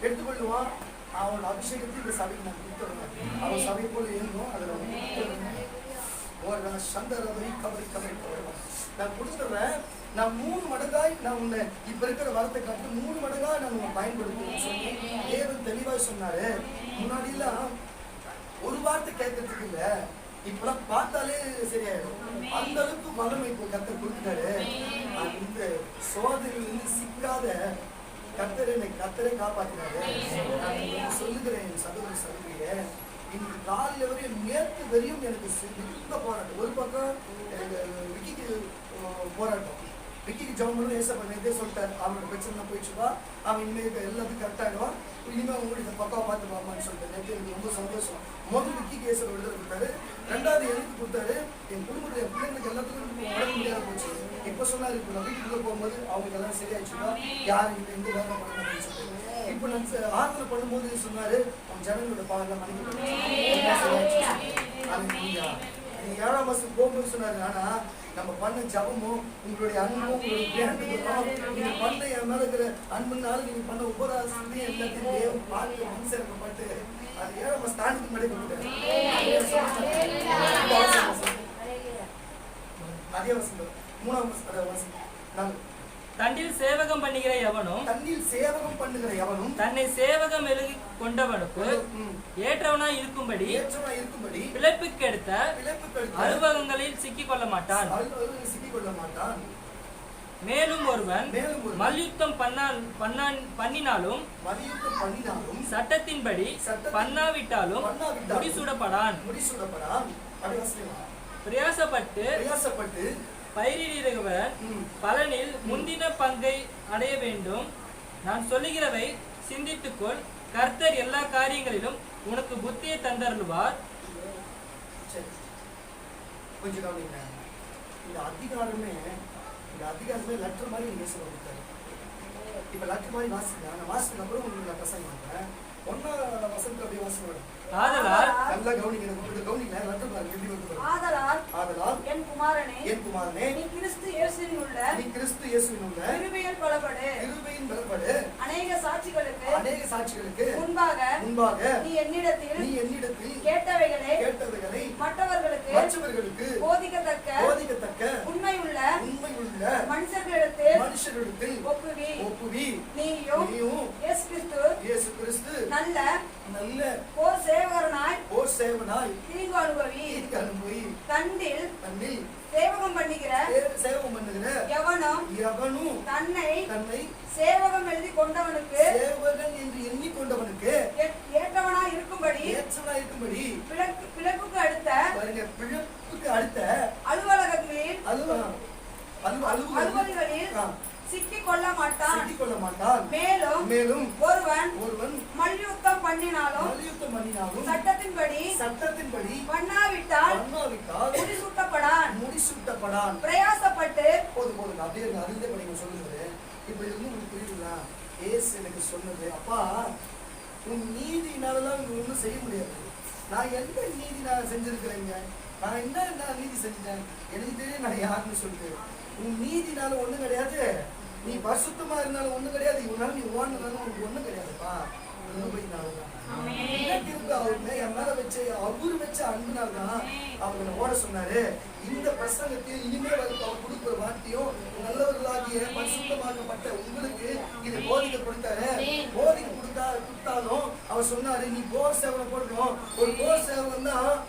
எடுத்துக்கொள்ளுவான். அவனோட அபிஷேகத்தை இந்த சபைக்கு நான் கொடுத்துருவேன். அவன் சபை போல இயங்கும். அதுல ஒரு சந்தரவை கபடி நான் கொடுத்துட்றேன். நான் 3 மடங்காய் நான் உன்னை இப்ப இருக்கிற வரத்தை காட்டு 3 மடங்காய் நான் உன்னை பயன்படுத்துவேன்னு சொல்லி தேவன் தெளிவாய் சொன்னாரு. முன்னாடி எல்லாம் ஒரு வார்த்தை கேட்கறதுக்கு இல்ல, இப்பெல்லாம் பார்த்தாலே சரியாயிடும். அந்த அளவுக்கு வல்லமை இப்போ கர்த்தர் கொடுத்துட்டாரு. அந்த சோதனையிலிருந்து சிக்காத கர்த்தரை காப்பாற்றினாரு. நான் சொல்லுகிறேன் என் சகோதர சகோதரியே, இன்று காலையில வரையும் நேற்று வரையும் எனக்கு மிகுந்த போராட்டம். ஒரு பக்கம் விக்கிக்கு போராட்டம், விக்கிக்கு ஜெபம் பண்ணி ஏசப்பா நேற்றே சொல்லிட்டாரு, அவனோட பிரச்சனை போயிடுச்சுப்பா, அவன் இனிமேல் எல்லாத்துக்கும் கரெக்ட் ஆகிடுவான், இனிமேல் அவங்களுடைய பக்காவை பார்த்து பார்ப்பான்னு சொல்லிட்டு நேற்று எனக்கு ரொம்ப சந்தோஷம். முதல் விக்கிக்கு ஏசப்பா விடுதலை கொடுத்தாரு. 2வது எனக்கு கொடுத்தாரு. என் குடும்பத்தில் என் பிள்ளைங்களுக்கு எல்லாத்துக்கும் உடம்பு முடியாத போச்சு. இப்போ சொன்னாரு, இப்போ நான் வீட்டுக்குள்ள போகும்போது அவங்களுக்கு எல்லாம் சரியாயிடுச்சுப்பா, யாரும் இந்த எந்த வேலை பண்ண முடியும்னு சொல்லிட்டு. இப்போ நான் ஆறுதல் பண்ணும்போது சொன்னாரு, அவன் ஜனங்களோட பாவெல்லாம் மன்னிக்க 7ஆம் மாசம் போகும்போது சொன்னாரு. ஆனா நம்ம பண்ண ஜபமும் உங்களுடைய அன்பும் நீங்க பண்ண என் மேல இருக்கிற அன்புனால நீங்க பண்ண உபராசத்தையும் எல்லாத்தையும் தேவன் பார்த்து மனுஷப்பட்டு அது 7ஆம் மாசம் தாண்டிக்கு முன்னாடி கொடுத்தாரு. அதே வசனம் 3ஆம் வசனம், தன்னில் சேவகம் பண்ணுகிற எவனும் தன்னை சேவகம் எழுதி கொண்டவனுக்கு ஏற்றவனாய் இருக்கும்படி பிழைப்புக்கு எடுத்த அலுவலகங்களில் சிக்கிக் கொள்ள மாட்டான். மேலும் ஒருவன் மல்யுத்தம் பண்ணினாலும் சட்டத்தின்படி பண்ணாவிட்டாலும் முடிசூடப்படான். பிரயாசப்பட்டு பயிரிடுகிறவன் பலனில் முந்தின பங்கை அடைய வேண்டும். நான் சொல்லுகிறவை சிந்தித்துக்கொள், கர்த்தர் எல்லா காரியங்களிலும் உனக்கு புத்தியை தந்தருள்வார். கொஞ்சம் கவனிங்க. இந்த அதிகாரமே லெட்டர் மாதிரி நீங்க சொல்லிருக்காரு. இப்ப லெட்டர் மாதிரி வாசிக்கலாம். நான் வாசிக்க அப்புறம் உங்களுக்கு நான் பிரசங்கம் பண்றேன். 1ஆம் வசனத்துல அப்படியே வாசிக்கலாம். ஆதலால் நல்லா கவனிங்க. லெட்டர் பாருங்க எப்படி வருது. ஆதலால் என் குமாரனே நீ கிறிஸ்து இயேசுவின் உள்ள கிருபையின் பலப்படு அநேக சாட்சிகளுக்கு முன்பாக நீ என்னிடத்தில் கேட்டவைகளை மற்றவர்களுக்கு போதிக்கத்தக்க உண்மையுள்ள மனுஷர்களிடத்தில் ஒப்புவி. நீயும் இயேசு கிறிஸ்து நல்ல போர் சேவகனாய் தீங்கு அனுபவி தன்னில் சேவகம் பண்ணுகிற எவனும் தன்னை சேவகம் எழுதி கொண்டவனுக்கு சேவகன் என்று எண்ணிக்கொண்டவனுக்கு ஏற்றவனாய் இருக்கும்படி பிழைப்புக்கு அடுத்த அலுவலகங்களில் சிக்கிக் கொள்ள மாட்டான். மேலும் ஒருவன் மல்யுத்தம் பண்ணினாலும் சட்டத்தின்படி பண்ணாவிட்டால் முடிசூட்டப்படான். பிரயாசப்பட்டு போதும் அப்படியே அறிந்த படிங்க சொல்லுங்க. இப்ப இருந்து உங்களுக்கு புரியுதுங்களா? ஏசு எனக்கு சொன்னது, அப்பா உன் நீதினாலதான் ஒன்றும் செய்ய முடியாது. நான் எந்த நீதி நான் செஞ்சிருக்கிறேங்க, நான் என்ன நீதி செஞ்சேன் எனக்கு தெரியும் நான் யாருன்னு சொல்லிட்டு. உன் நீதினால ஒண்ணும் கிடையாது, நீ பரிசுத்தமா இருந்தாலும் ஒண்ணும் கிடையாது, இவனால நீ ஓடினாலும் உனக்கு ஒண்ணும் கிடையாதுப்பா. கிருபையினாலதான். இந்த கிருபை அவங்க என் மேல வச்சு அவரு வச்ச அன்புனால்தான் அவங்க ஓட சொன்னாரு. இந்த பிரசங்கத்தில் இனிமேல் அவர் கொடுக்கிற வார்த்தையும் நல்லவர்களாகிய பரிசுத்தமாக்கப்பட்ட உங்களுக்கு இது போதிக்க கொடுத்தாரு. போதிக்க கொடுத்தாலும் அவர் சொன்னாரு, நீ போர் சேவனை போடணும். ஒரு போர் சேவன் தான்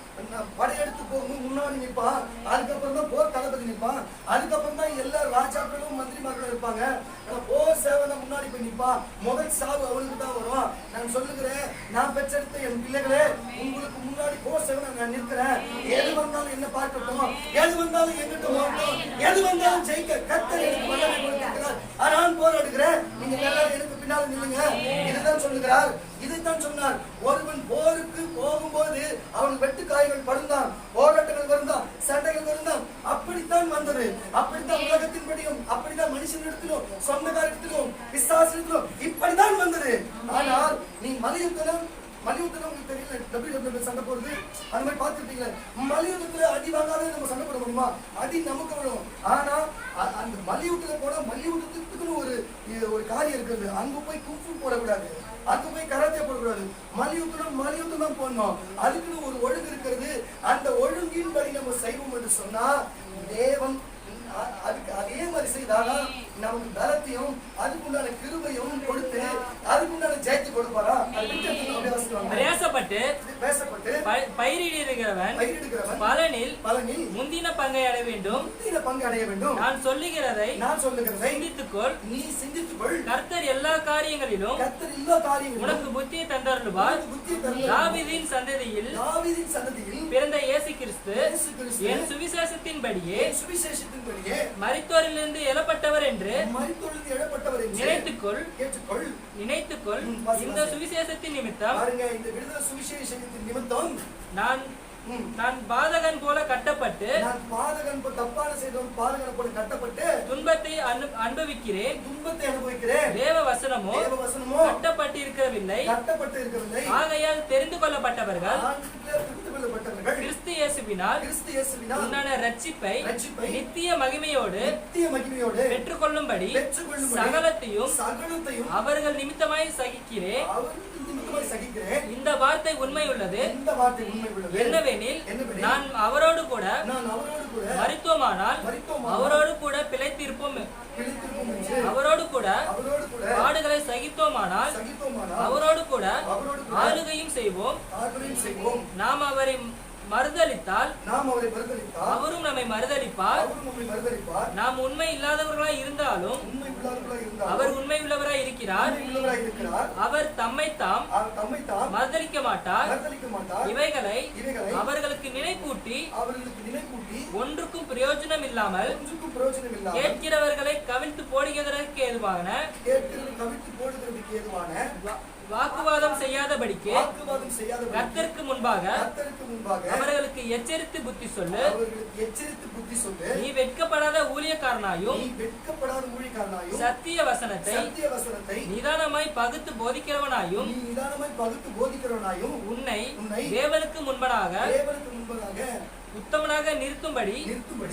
படையெடுத்து போகும்போது முன்னாடி நிற்பான், அதுக்கப்புறம் தான் போர் தளபதி நிற்பான், அதுக்கப்புறம் தான் எல்லா ராஜாக்களும் மந்திரிமார்களும் இருப்பாங்க. போர் சேவனை முன்னாடி போய் நிற்பான். முதல் சாவு அவனுக்கு தான் வரும். நான் சொல்லுகிறேன், நான் பெற்றெடுத்த என் பிள்ளைகளே, உங்களுக்கு முன்னாடி போர் சேவனை நான் நிற்கிறேன். எது வந்தாலும் என்ன பார்க்கட்டும், எது வந்தாலும் எங்கிட்ட வரட்டும், எது வந்தாலும் ஜெயிக்க கர்த்தர் எனக்கு வல்லமை கொடுத்திருக்கிறார். நான் போராடுகிறேன், நீங்க எல்லாரும் எனக்கு பின்னால் நில்லுங்க. இதுதான் சொல்லுகிறார். இதைத்தான் சொன்னார். ஒருவன் போருக்கு போகும்போது அவன் வெட்டு காயங்கள் படுந்தான், போராட்டங்கள் வருந்தான், சண்டைகள் வருந்தான். அப்படித்தான் வந்தது. அப்படித்தான் உலகத்தின்படியும், அப்படித்தான் மனுஷனிடத்திலும், சொந்தக்காரத்திலும், பிசாசிடத்திலும் இப்படிதான் வந்தது. ஆனால் நீ மலையுத்தனம் உங்களுக்கு தெரியல, WWE சண்டை போடுது, அந்த மாதிரி பார்த்துருப்பீங்களா? மலையுத்தத்துல அடி வாங்காத நம்ம சண்டை போட முடியுமா? அடி நமக்கு வரும். ஆனா அந்த மலையுத்தல போட மலையுத்தத்துக்குன்னு ஒரு காரியம் இருக்கிறது. அங்க போய் குஃபு போடக்கூடாது, அங்க போய் கராத்தே போடக்கூடாது. மலையுத்தம் தான் போடணும். அதுக்குன்னு ஒரு ஒழுங்கு இருக்கிறது. அந்த ஒழுங்கின்படி நம்ம செய்வோம் என்று சொன்னா தேவன் அதுக்கு அதே மாதிரி செய்தாலும் நமக்கு பலத்தையும் அதுக்குண்டான கிருபையும் கொடுத்து அதுக்குண்டான ஜெயத்தை கொடுப்பாரா? பேசப்பட்டு பயிரிடுகிறவன் பலனில் முந்தின பங்கை அடைய வேண்டும். நான் சொல்லுகிறதை சிந்தித்துக்கொள். நீ சிந்தித்துக்கொள். கர்த்தர் எல்லா காரியங்களிலும் உனக்கு புத்தியை தந்தருளுவார். தாவீதின் சந்ததியில் பிறந்த இயேசு கிறிஸ்து என் சுவிசேஷத்தின்படியே மரித்தோரிலிருந்து எழப்பட்டவர் என்று நினைத்துக்கொள். இந்த சுவிசேஷத்தின் நிமித்தம் நான் பாதகன் போல கட்டப்பட்டு துன்பத்தை அனுபவிக்கிறேன். தேவ வசனமோ கட்டப்பட்டிருக்கவில்லை. ஆகையால் தெரிந்து கொள்ளப்பட்டவர்கள் கிறிஸ்து இயேசுவினால் உண்டான ரட்சிப்பை நித்திய மகிமையோடு பெற்றுக்கொள்ளும்படி சகலத்தையும் அவர்கள் நிமித்தமாய் சகிக்கிறேன். இந்த வார்த்தை உண்மை உள்ளது. என்னவெனில் நான் அவரோடு கூட மரித்தோமானால் அவரோடு கூட பிழைத்திருப்போம். அவரோடு கூட பாடுகளை சகித்தோமானால் அவரோடு கூட ஆளுகையும் செய்வோம். நாம் அவரை மறுதலித்தால் அவரும் நம்மை மறுதலிப்பார். நாம் உண்மை இல்லாதவர்களாய் இருந்தாலும் அவர் உண்மை உள்ளவராய் இருக்கிறார். அவர் தம்மைத்தாம் மறுதலிக்க மாட்டார். இவைகளை அவர்களுக்கு நினைப்பூட்டி ஒன்றுக்கும் பிரயோஜனம் இல்லாமல் கேட்கிறவர்களை கவிழ்த்து போடுகிறதற்கு ஏதுவான வாக்குவாதம் செய்யாதபடிக்கு கர்த்தருக்கு முன்பாக அவர்களுக்கு எச்சரித்து புத்தி சொல்லு. நீ வெட்கப்படாத ஊழியக்காரனாயும் சத்திய வசனத்தை நிதானமாய் பகுத்து போதிக்கிறவனாயும் உன்னை தேவனுக்கு முன்பதாக உத்தமனாக நிறுத்தும்படி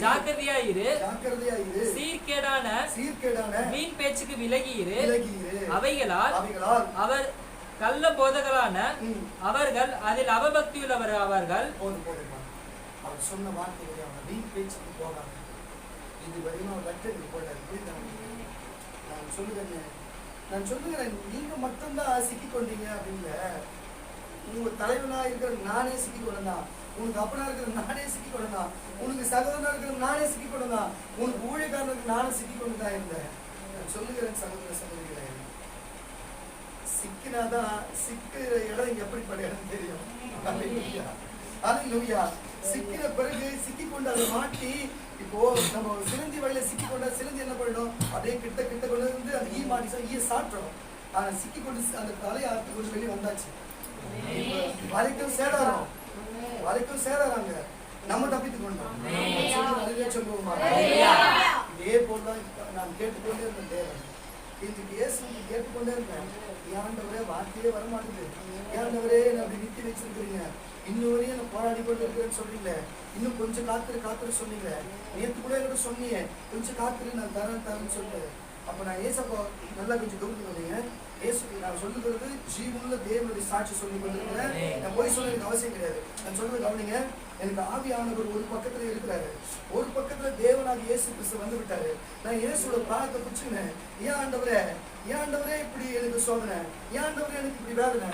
ஜாக்கிரதையாயிரு. சீர்கேடான வீண் பேச்சுக்கு விலகியிரு. அவைகளால் அவர் கள்ள போதகளான அவர்கள் அதில் அவபக்தியுள்ளவர் ஆவார்கள். அவர் சொன்ன வார்த்தையை அவர் வீண் பேச்சுக்கு போகாது. இது வரையும் நான் சொல்லுகிறேன், நீங்க மட்டும்தான் சிக்கி கொண்டீங்க அப்படிங்க. உங்க தலைவனா இருக்கிற நானே சிக்கி கொண்டா, உனக்கு அப்பனா இருக்கிற நானே சிக்கி கொண்டா, உனக்கு சகோதரனா இருக்கிற நானே சிக்கி கொண்டா, உனக்கு ஊழியக்காரனுக்கு நானும் சிக்கி கொண்டுதான் இருந்தேன். நான் சொல்லுகிறேன் சகோதர சகோதரிகளே, சிக்கினாதான் சிக்கிற இடம் எப்படிப்பட்ட இடம் தெரியும். அல்லேலூயா. சிக்கின பிறகு சிக்கி கொண்டு அதை மாட்டி, இப்போ நம்ம சிலந்தி வழியில சிக்கி கொண்டா சிலந்தி என்ன பண்ணணும், அப்படியே கிட்ட கொண்டு வந்து அந்த ஈ மாட்டி ஈய சாப்பிட்டோம். ஆனா சிக்கி கொண்டு அந்த தலையை அறுத்து கொண்டு வெளியே வந்தாச்சு. வரைக்கும் சேராங்க, நம்ம தப்பித்து கொண்டோம். சொல்லுவோமா? இதே போலதான் நான் கேட்டுக்கொண்டே இருந்தேன் தேவன். இதுக்கு இயேசு கேட்டுக்கொண்டே இருந்தேன். ஆண்டவரே வார்த்தையே வரமாட்டேது. ஆண்டவரே என்ன அப்படி நிறுத்தி வச்சிருக்கிறீங்க, இன்னும் வரையும் நான் போராடி கொண்டு இருக்கிறேன்னு சொல்றீங்க. இன்னும் கொஞ்சம் காத்துரு சொன்னீங்க. நேற்று கூட என்கிட்ட சொன்னீங்க, கொஞ்சம் காத்துரு நான் தரேன்னு சொல்லிட்டு அப்ப நான் ஏசப்பா நல்லா கொஞ்சம் கவனிங்க. இயேசு நான் சொல்லுகிறது ஜீவனுள்ள தேவனுடைய சாட்சி சொல்லி கொண்டிருக்கிறேன். நான் போய் சொல்ல எனக்கு அவசியம் கிடையாது. நான் சொல்றது கவனிங்க. எனக்கு ஆவியானவர் ஒரு பக்கத்துல இருக்கிறாரு, ஒரு பக்கத்துல தேவனாக இயேசு கிறிஸ்து வந்து விட்டாரு. நான் இயேசுவோட பிராணத்தை பிடிச்சுனேன். ஏன் ஆண்டவரே இப்படி எனக்கு சோதனை, ஏன் ஆண்டவரே எனக்கு இப்படி வேதனை,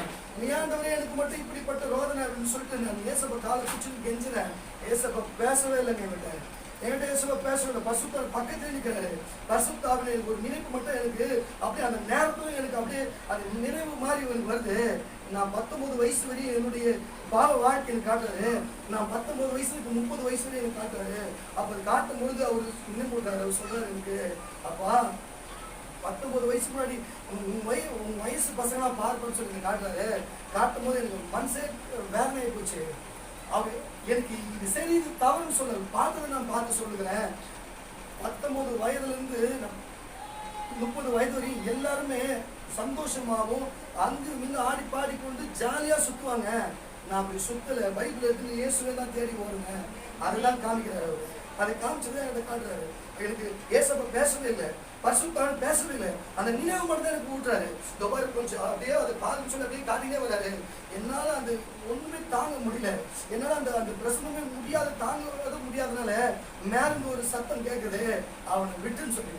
ஏன் ஆண்டவரே எனக்கு மட்டும் இப்படிப்பட்ட ரோதனை அப்படின்னு சொல்லிட்டு நான் ஏசப்பா காலை பிடிச்சுன்னு கெஞ்சினேன். ஏசப்பா பேசவே இல்லைங்க என்கிட்ட ஏசப்பா பேசவே இல்லை. பசுத்த பக்கத்துல நிற்கிறாரு. பசுத்தாவில எனக்கு ஒரு நினைப்பு மட்டும் எனக்கு அப்படியே அந்த நேரத்துல எனக்கு அப்படியே அது நினைவு மாதிரி எனக்கு வருது. நான் 19 வயசு வரையும் என்னுடைய பாவ வாழ்க்கை எனக்கு காட்டுறாரு. நான் 19 வயசுக்கு 30 வயசு வரையும் எனக்கு காட்டுறாரு. அப்ப அது காட்டும் பொழுது அவரு என்ன கொடுத்தாரு, அவர் சொல்றாரு எனக்கு, அப்பா 19 வயசு முன்னாடி உன் வயசு பசங்களா பார்ப்பேன்னு சொல்லி காட்டுறாரு. காட்டும் போது எனக்கு மனசே வேதனை போச்சு. அவர் எனக்கு இது சரி இது தவறுன்னு சொல்ல பார்த்ததை நான் பார்த்து சொல்லுகிறேன். 19 வயதுல இருந்து 30 வயது வரையும் எல்லாருமே சந்தோஷமாகவும் அங்கு இங்கு ஆடி பாடிக்கொண்டு ஜாலியா சுத்துவாங்க. நான் அப்படி சுத்தல. பைபிள் எடுத்து இயேசுவே தான் தேடி ஓடுங்க. அதெல்லாம் காமிக்கிறாரு அவரு. அதை காமிச்சதே என்கிட்ட காட்டுறாரு. எனக்கு ஏசப்பா பேசவே இல்லை, பரிசுத்தவான் பேசவே இல்லை. அந்த நினைவு மட்டும் தான் எனக்கு ஊட்டுறாரு. தொபாரு கொஞ்சம் அப்படியே அதை பார்த்து சொல்லி அப்படியே காட்டினே வராரு. என்னால அந்த ஒண்ணுமே தாங்க முடியல. என்னால அந்த பிரசனமே முடியாத தாங்க முடியாதனால மேலிருந்து ஒரு சத்தம் கேட்குது, அவனை விட்டுன்னு சொல்லி.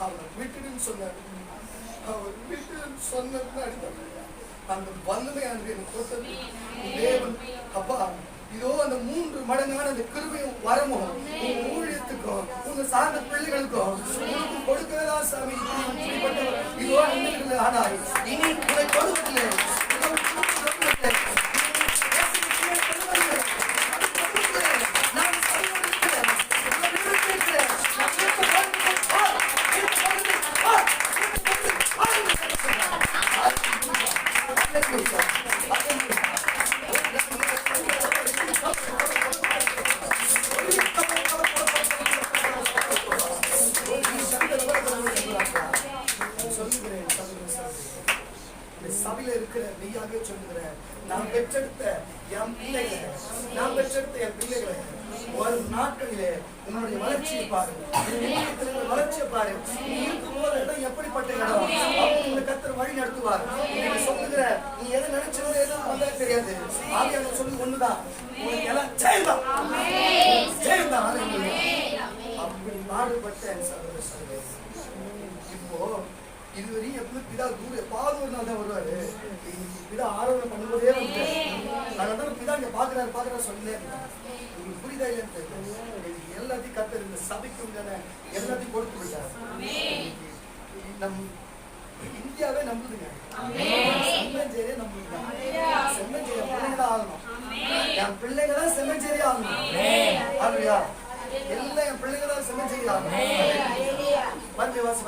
அவர் வீட்டுன்னு சொன்னார். அவர் வீட்டுன்னு சொன்னது அந்த வல்லமையானது எனக்கு கொடுத்தது தேவன். அப்பா இதோ அந்த 3 மடங்கான அந்த கிருபையும் வரமும் உன் ஊழியத்துக்கும் உங்க சார்ந்த பிள்ளைகளுக்கும் உனக்கு கொடுக்கவேதான் சாமி. இதோ நீங்கள் ஆனாய் இனி உங்களை கொடுக்கவில்லை. சபையில இருக்கிற நீயாக சொல்லுகிறேன், நான் பெற்றெடுத்த என் பிள்ளைகளை ஒரு நாட்களிலே உன்னுடைய வளர்ச்சியை பாரு, வளர்ச்சியை பாரு. நீ இருக்கும் போது இடம் எப்படிப்பட்ட இடம் உங்களை கர்த்தர் வழி நடத்துவார். நீங்க சொல்லுகிற நீ எதை நினைச்சது எதுவும் வந்தா தெரியாது. ஆவியாக சொல்லு ஒண்ணுதான், உனக்கு எல்லாம் ஜெயம்தான். அப்படி பாடுபட்ட சகோதர இப்போ இதுவரையும் எப்படி பிதா தூர எப்பாவது ஒரு நாள் தான் வருவாரு. பிதா ஆரோக்கியம் பண்ணும்போதே வந்து அதனால பிதா இங்க பாக்குறாரு சொன்னேன். உங்களுக்கு புரியுதா இல்லைன்னு தெரியல. எல்லாத்தையும் கர்த்தர் இந்த சபைக்கு உண்டான எல்லாத்தையும் கொடுத்து விட்டார். நம் இந்தியாவே நம்புதுங்க. செம்மஞ்சேரியே நம்புதுங்க. செம்மஞ்சேரி பிள்ளைங்க தான் ஆகணும். என் பிள்ளைங்க தான் செம்மஞ்சேரி ஆகணும். அப்படியா? எல்லாம் என் பிள்ளைங்க தான் செம்மஞ்சேரி ஆகணும். மறுபடியும் வாசி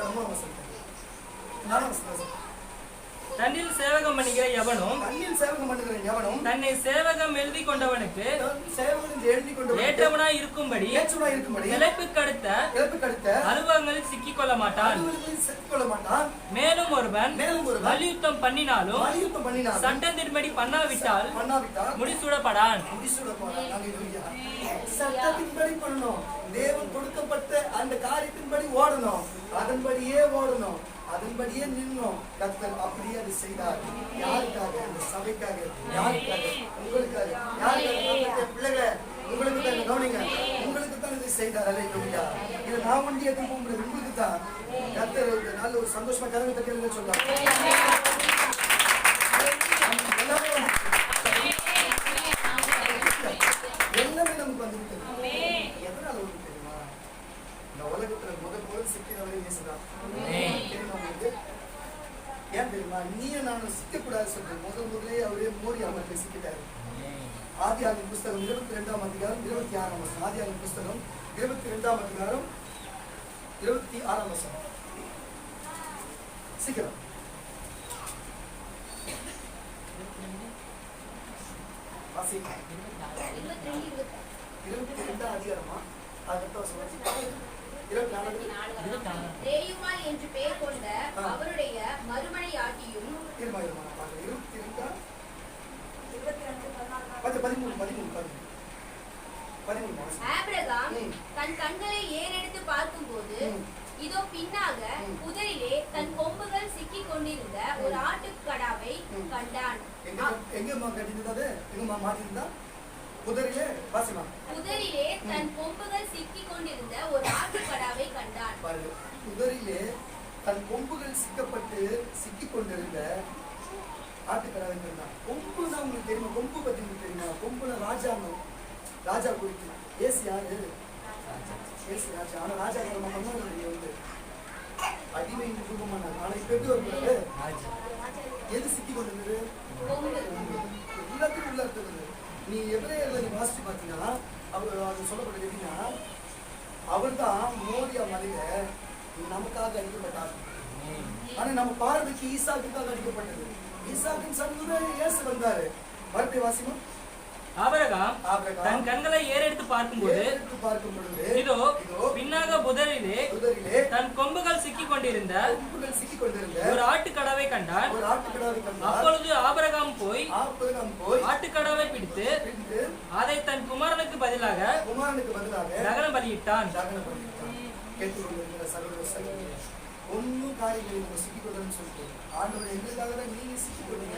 தன்னில் சேவகம் பண்ணுகிற எவனும் தன்னை சேவகம் எழுதி கொண்டவனுக்கு ஏற்றவனாய் இருக்கும்படி நிலைப்புக்கு அடுத்த அலுவலங்களில் சிக்கிக் கொள்ள மாட்டான். மேலும் ஒருவன் மல்யுத்தம் பண்ணினாலும் சட்டத்தின்படி பண்ணாவிட்டால் முடிசூடப்படான். சட்டத்தின்படி பண்ணணும். தேவன் கொடுக்கப்பட்ட அந்த காரியத்தின்படி ஓடணும். அதன்படியே ஓடணும். அதன்படியே நின்னோம். கர்த்தர் அப்படியே அதை செய்தார். யாருக்காக? இந்த சபைக்காக. யாருக்காக? உங்களுக்காக. யாருக்காக? பிள்ளைகளை உங்களுக்கு தான் கவனிங்க. உங்களுக்கு தான் இதை செய்தார். அல்லேலூயா. இதை நான் ஒண்டி எதுவும் போக முடியாது. உங்களுக்கு தான் கர்த்தர் நல்ல ஒரு சந்தோஷமா கரவை தட்டி சொல்றாங்க. எல்லாமே நமக்கு வந்துருக்கு. எதனால ஒரு தெரியுமா? இந்த உலகத்துல முதல் சிக்கினவரே இயேசுதான். ஏன் தெரியுமா? நீயும் நானும் சிக்கக்கூடாது சொல்றேன். முதலே அவரே மோடி அவர்களை சிக்கிட்டாரு. ஆதியாகமம் புஸ்தகம் 22ஆம் அதிகாரம் 26ஆம் வசனம். ஆதியாகமம் புஸ்தகம் 22ஆம் அதிகாரம் 26ஆம் வசனம். சீக்கிரம். வாசிங்க. 22 அதிகாரமா? அடுத்த வசனம். 24. ரேயுமாள் என்று பெயர் கொண்ட அவருடைய மறுமனையாட்டியும் 13 ஆபிரகாம் தன் கண்களை ஏறெடுத்து பார்க்கும்போது இதோ பின்னாக புதரிலே தன் கொம்புகள் சிக்கிக் கொண்டிருந்த ஒரு ஆட்டுக்கடாவை கண்டான். புதரிலே தன் கொம்புகள் சிக்கிக் கொண்டிருந்த ஒரு ஆட்டுக்கடாவை கண்டான். புதரிலே தன் கொம்புகள் சிக்கிக் கொண்டிருந்த ஆட்டுக்கடாவை கண்டான். கொம்புனா உங்களுக்கு தெரியுமா? கொம்பு பத்தி உங்களுக்கு தெரியுமா? கொம்புல ராஜா குறித்து. ஏசு யாரு? ஏசு ராஜா. ஆனா ராஜா நம்ம வந்து அடிமை ரூபமானார். ஆனா இப்ப எப்படி வருது? எது சிக்கி கொண்டிருந்தது? எல்லாத்துக்கும் உள்ள இருக்கிறது. நீ எபிரேயர்ல நீ வாசிச்சு பாத்தீங்கன்னா அது சொல்லப்படுது எப்படின்னா, அவர் தான் மோரியா மலையில நமக்காக அடிக்கப்பட்டார். ஆனா நம்ம பார்வைக்கு ஈசாக்குக்காக அடிக்கப்பட்டது. ஈசாக்கின் சந்ததியில இயேசு வந்தாரு. மறுபடியும் வாசிமா. ஆபிரகாம் தன் கண்களை ஏறெடுத்து பார்க்கும்போது இதோ பின்னாக புதரிலே தன் கொம்புகள் சிக்கிக் கொண்டிருந்த ஒரு ஆட்டுக்கடாவை கண்டான். அப்பொழுது ஆபிரகாம் போய் ஆட்டுக்கடாவை பிடித்து அதை தன் குமாரனுக்கு பதிலாக தகன பலியிட்டான். ஒன்னும் காரியங்கள் சிக்கிக் கொள்றேன்னு சொல்லிட்டு ஆண்டவர் எங்களுக்காக தான் நீங்க சிக்கிக் கொள்ளுங்க,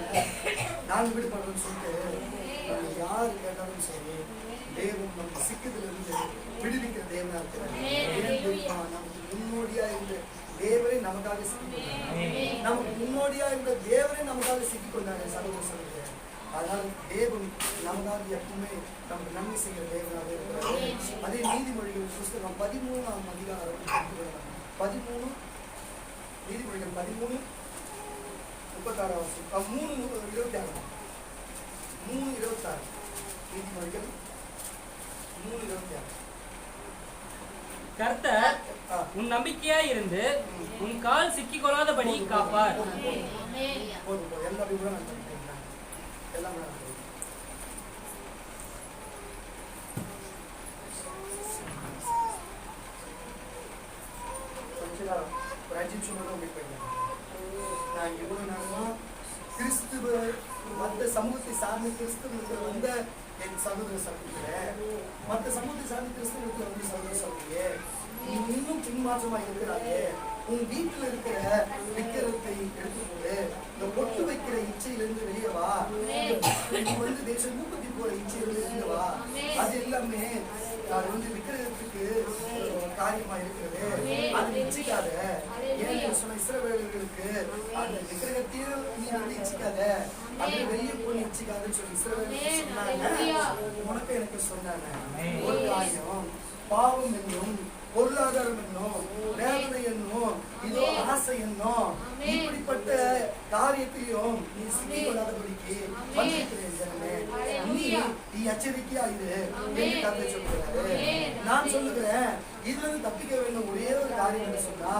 நாங்க விடுபடுறோம்னு சொல்லிட்டு யாரு கேட்டாலும் சரி, தேவன் நம்ம சிக்கத்துல இருந்து விடுவிக்கிற தேவனா இருக்கிறார். நமக்கு முன்னோடியா இருந்த தேவரே நமக்காக சிக்கிக் கொண்டாரு. நமக்கு முன்னோடியா இருந்த தேவரே நமக்காக சிக்கிக் கொண்டாரு. சகோதர சகோதரர்களே, அதனால தேவன் நமக்காக எப்பவுமே நமக்கு நன்மை செய்கிற தேவனாக இருக்கிறார். அதே நீதிமொழிகள் புஸ்தகம் 13ஆம் அதிகாரம் 13 நீதிமொழிகள் 13:36 3:26 நீதிமொழிகள் 3:26. கர்த்தர் உன் நம்பிக்கையாய் இருந்து உன் கால் சிக்கிக் கொள்ளாதபடி காப்பார். ஒரு 5 நிமிஷம் உங்களுக்கு போயிருக்கேன். நான் இவ்வளவு நேரமா கிறிஸ்துவ மற்ற சமூகத்தை சார்ந்த கிறிஸ்தவர்கள் வந்த என் சகோதர சகோதரியே, மற்ற சமூகத்தை சார்ந்த கிறிஸ்தவர்கள் வந்து சகோதர சகோதரியே, நீ இன்னும் பின்மாற்றமா இருக்கிறாயே. உன் வீட்டுல இருக்கிற விக்கிரத்தை எடுத்துக்கொண்டு இந்த பொட்டு வைக்கிற இச்சையிலிருந்து வெளியே வா. நீ வந்து தேசம் மூப்பத்தி போற இச்சையிலிருந்து வெளியே வா. அது எல்லாமே அது வந்து விக்கிரகத்துக்கு காரியமா இருக்கிறது. அது இச்சிக்காத. ஏன்னு சொன்ன இஸ்ரவேலர்களுக்கு அந்த விக்கிரகத்தையும் நீ வந்து இச்சிக்காத, அப்படி வெளியே போய் இச்சிக்காதுன்னு சொல்லி இஸ்ரவேலர்கள் சொன்னாங்க. உனக்கு எனக்கு சொன்னாங்க. ஒரு காரியம், பாவம் என்னும் பொருளாதாரம் என்னும் வேதனை என்னும் இதோ ஆசை என்னும் இப்படிப்பட்ட காரியத்தையும் நீ சிக்கிக் கொள்ளாதபடிக்கு வந்திருக்கிறேன் ஜனமே. நீ எச்சரிக்கையா இரு என்று கர்த்தர் சொல்கிறாரு. நான் சொல்லுகிறேன், இதுல இருந்து தப்பிக்க வேண்டும் ஒரே ஒரு காரியம் என்று சொன்னா,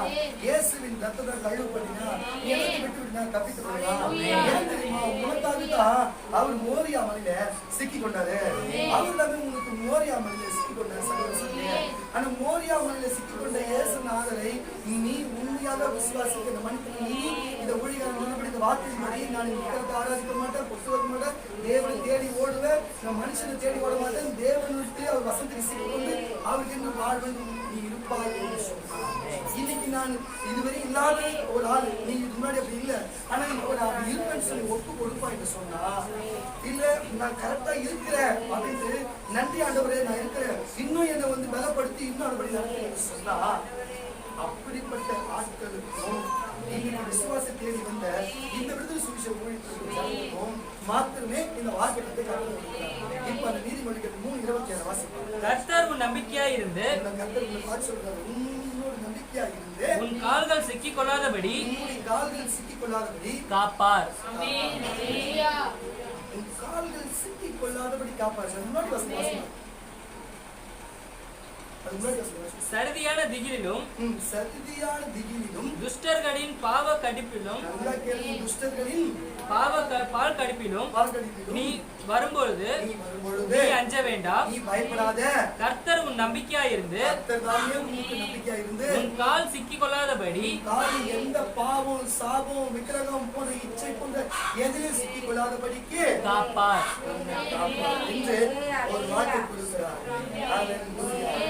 இயேசுவின் ரத்தத்தை கழுவப்படினா எனக்கு விட்டு விட்டு தப்பித்து கொள்ளலாம். ஏன் தெரியுமா? உனக்காகத்தான் அவர் மோரியா மலையில சிக்கிக் கொண்டாரு. அவர் தான் உங்களுக்கு மோரியா மலையில சிக்கிக் கொண்டாரு சகோதரர்களே. ஆனா மோரியா மலையில சிக்கிக் கொண்ட இயேசு நாதரை நீ உண்மையாக விசுவாசிக்க இந்த மனிதன் நீ இந்த ஊழியர்கள் முன்னபடி இந்த வார்த்தையின்படி நான் விக்கிரத்தை ஆராதிக்க மாட்டேன், பொட்டு வைக்க மாட்டேன், தேவனை தேடி ஓடுவேன், நான் மனுஷனை தேடி ஓட மாட்டேன், தேவன் விட்டு அவர் வசனத்தை சிக்கிக் கொண்டு அவருக்கு என்று வாழ்வன் நீ இருப்பாய் என்று சொன்னார். இன்னைக்கு நான் இதுவரை இல்லாத ஒரு ஆள், நீ முன்னாடி அப்படி இல்லை, ஆனா இப்போ நான் இருப்பேன்னு சொல்லி ஒப்பு கொடுப்பா என்று சொன்னா, இல்ல நான் கரெக்டா இருக்கிறேன் அப்படின்ட்டு நன்றி ஆண்டவரே நான் இருக்கிறேன், இன்னும் என்னை வந்து பலப்படுத்தி இன்னும் அதுபடி நடக்கிறேன் சொன்னா, அப்படிப்பட்ட ஆட்களுக்கும் இன்னைக்கு விசுவாச தேடி வந்த இந்த விடுதலை சுவிசேஷ ஊழியர்களுக்கும் மாத்திரமே இந்த வாக்கியத்தை கற்றுக்கொடுக்கிறார். இப்ப அந்த நீதிமொழிகள் 3:27 வாசிப்பாங்க. கர்த்தர் உன் நம்பிக்கையாய் இருந்து கர்த்தர் உன்னை பார்த்து சொல்றாரு, உன்னோட நம்பிக்கையா இருந்து உன் கால்கள் சிக்கிக் கொள்ளாதபடி காப்பார். உன் கால்கள் சிக்கிக் கொள்ளாதபடி காப்பார். முன்னாடி வசனம் அது முன்னாடி வாசிங்க. சடுதியான திகிலிலும் சதியான திகிலிலும் துஷ்டர்களின் பாவ கடிப்பிலும் நல்லா கேளுங்க, துஷ்டர்களின் பால் கடிப்பிலும் பால்கடிப்பிலும் நீ வரும்பொழுது நீ வரும்பொழுது நீ அஞ்ச வேண்டாம். நீ பயப்படாத. கர்த்தர் உன் நம்பிக்கையாயிருந்து கர்த்தர் தாமே உனக்கு நம்பிக்கையா இருந்து உன் கால் சிக்கிக் கொள்ளாதபடி காலில் எந்த பாவம் சாபம் விக்கிரகம் போன்ற இச்சை போன்ற எதிலும் சிக்கிக் கொள்ளாதபடிக்கு காப்பார். என்று ஒரு வாக்கு கொடுக்கிறார். Hallelujah.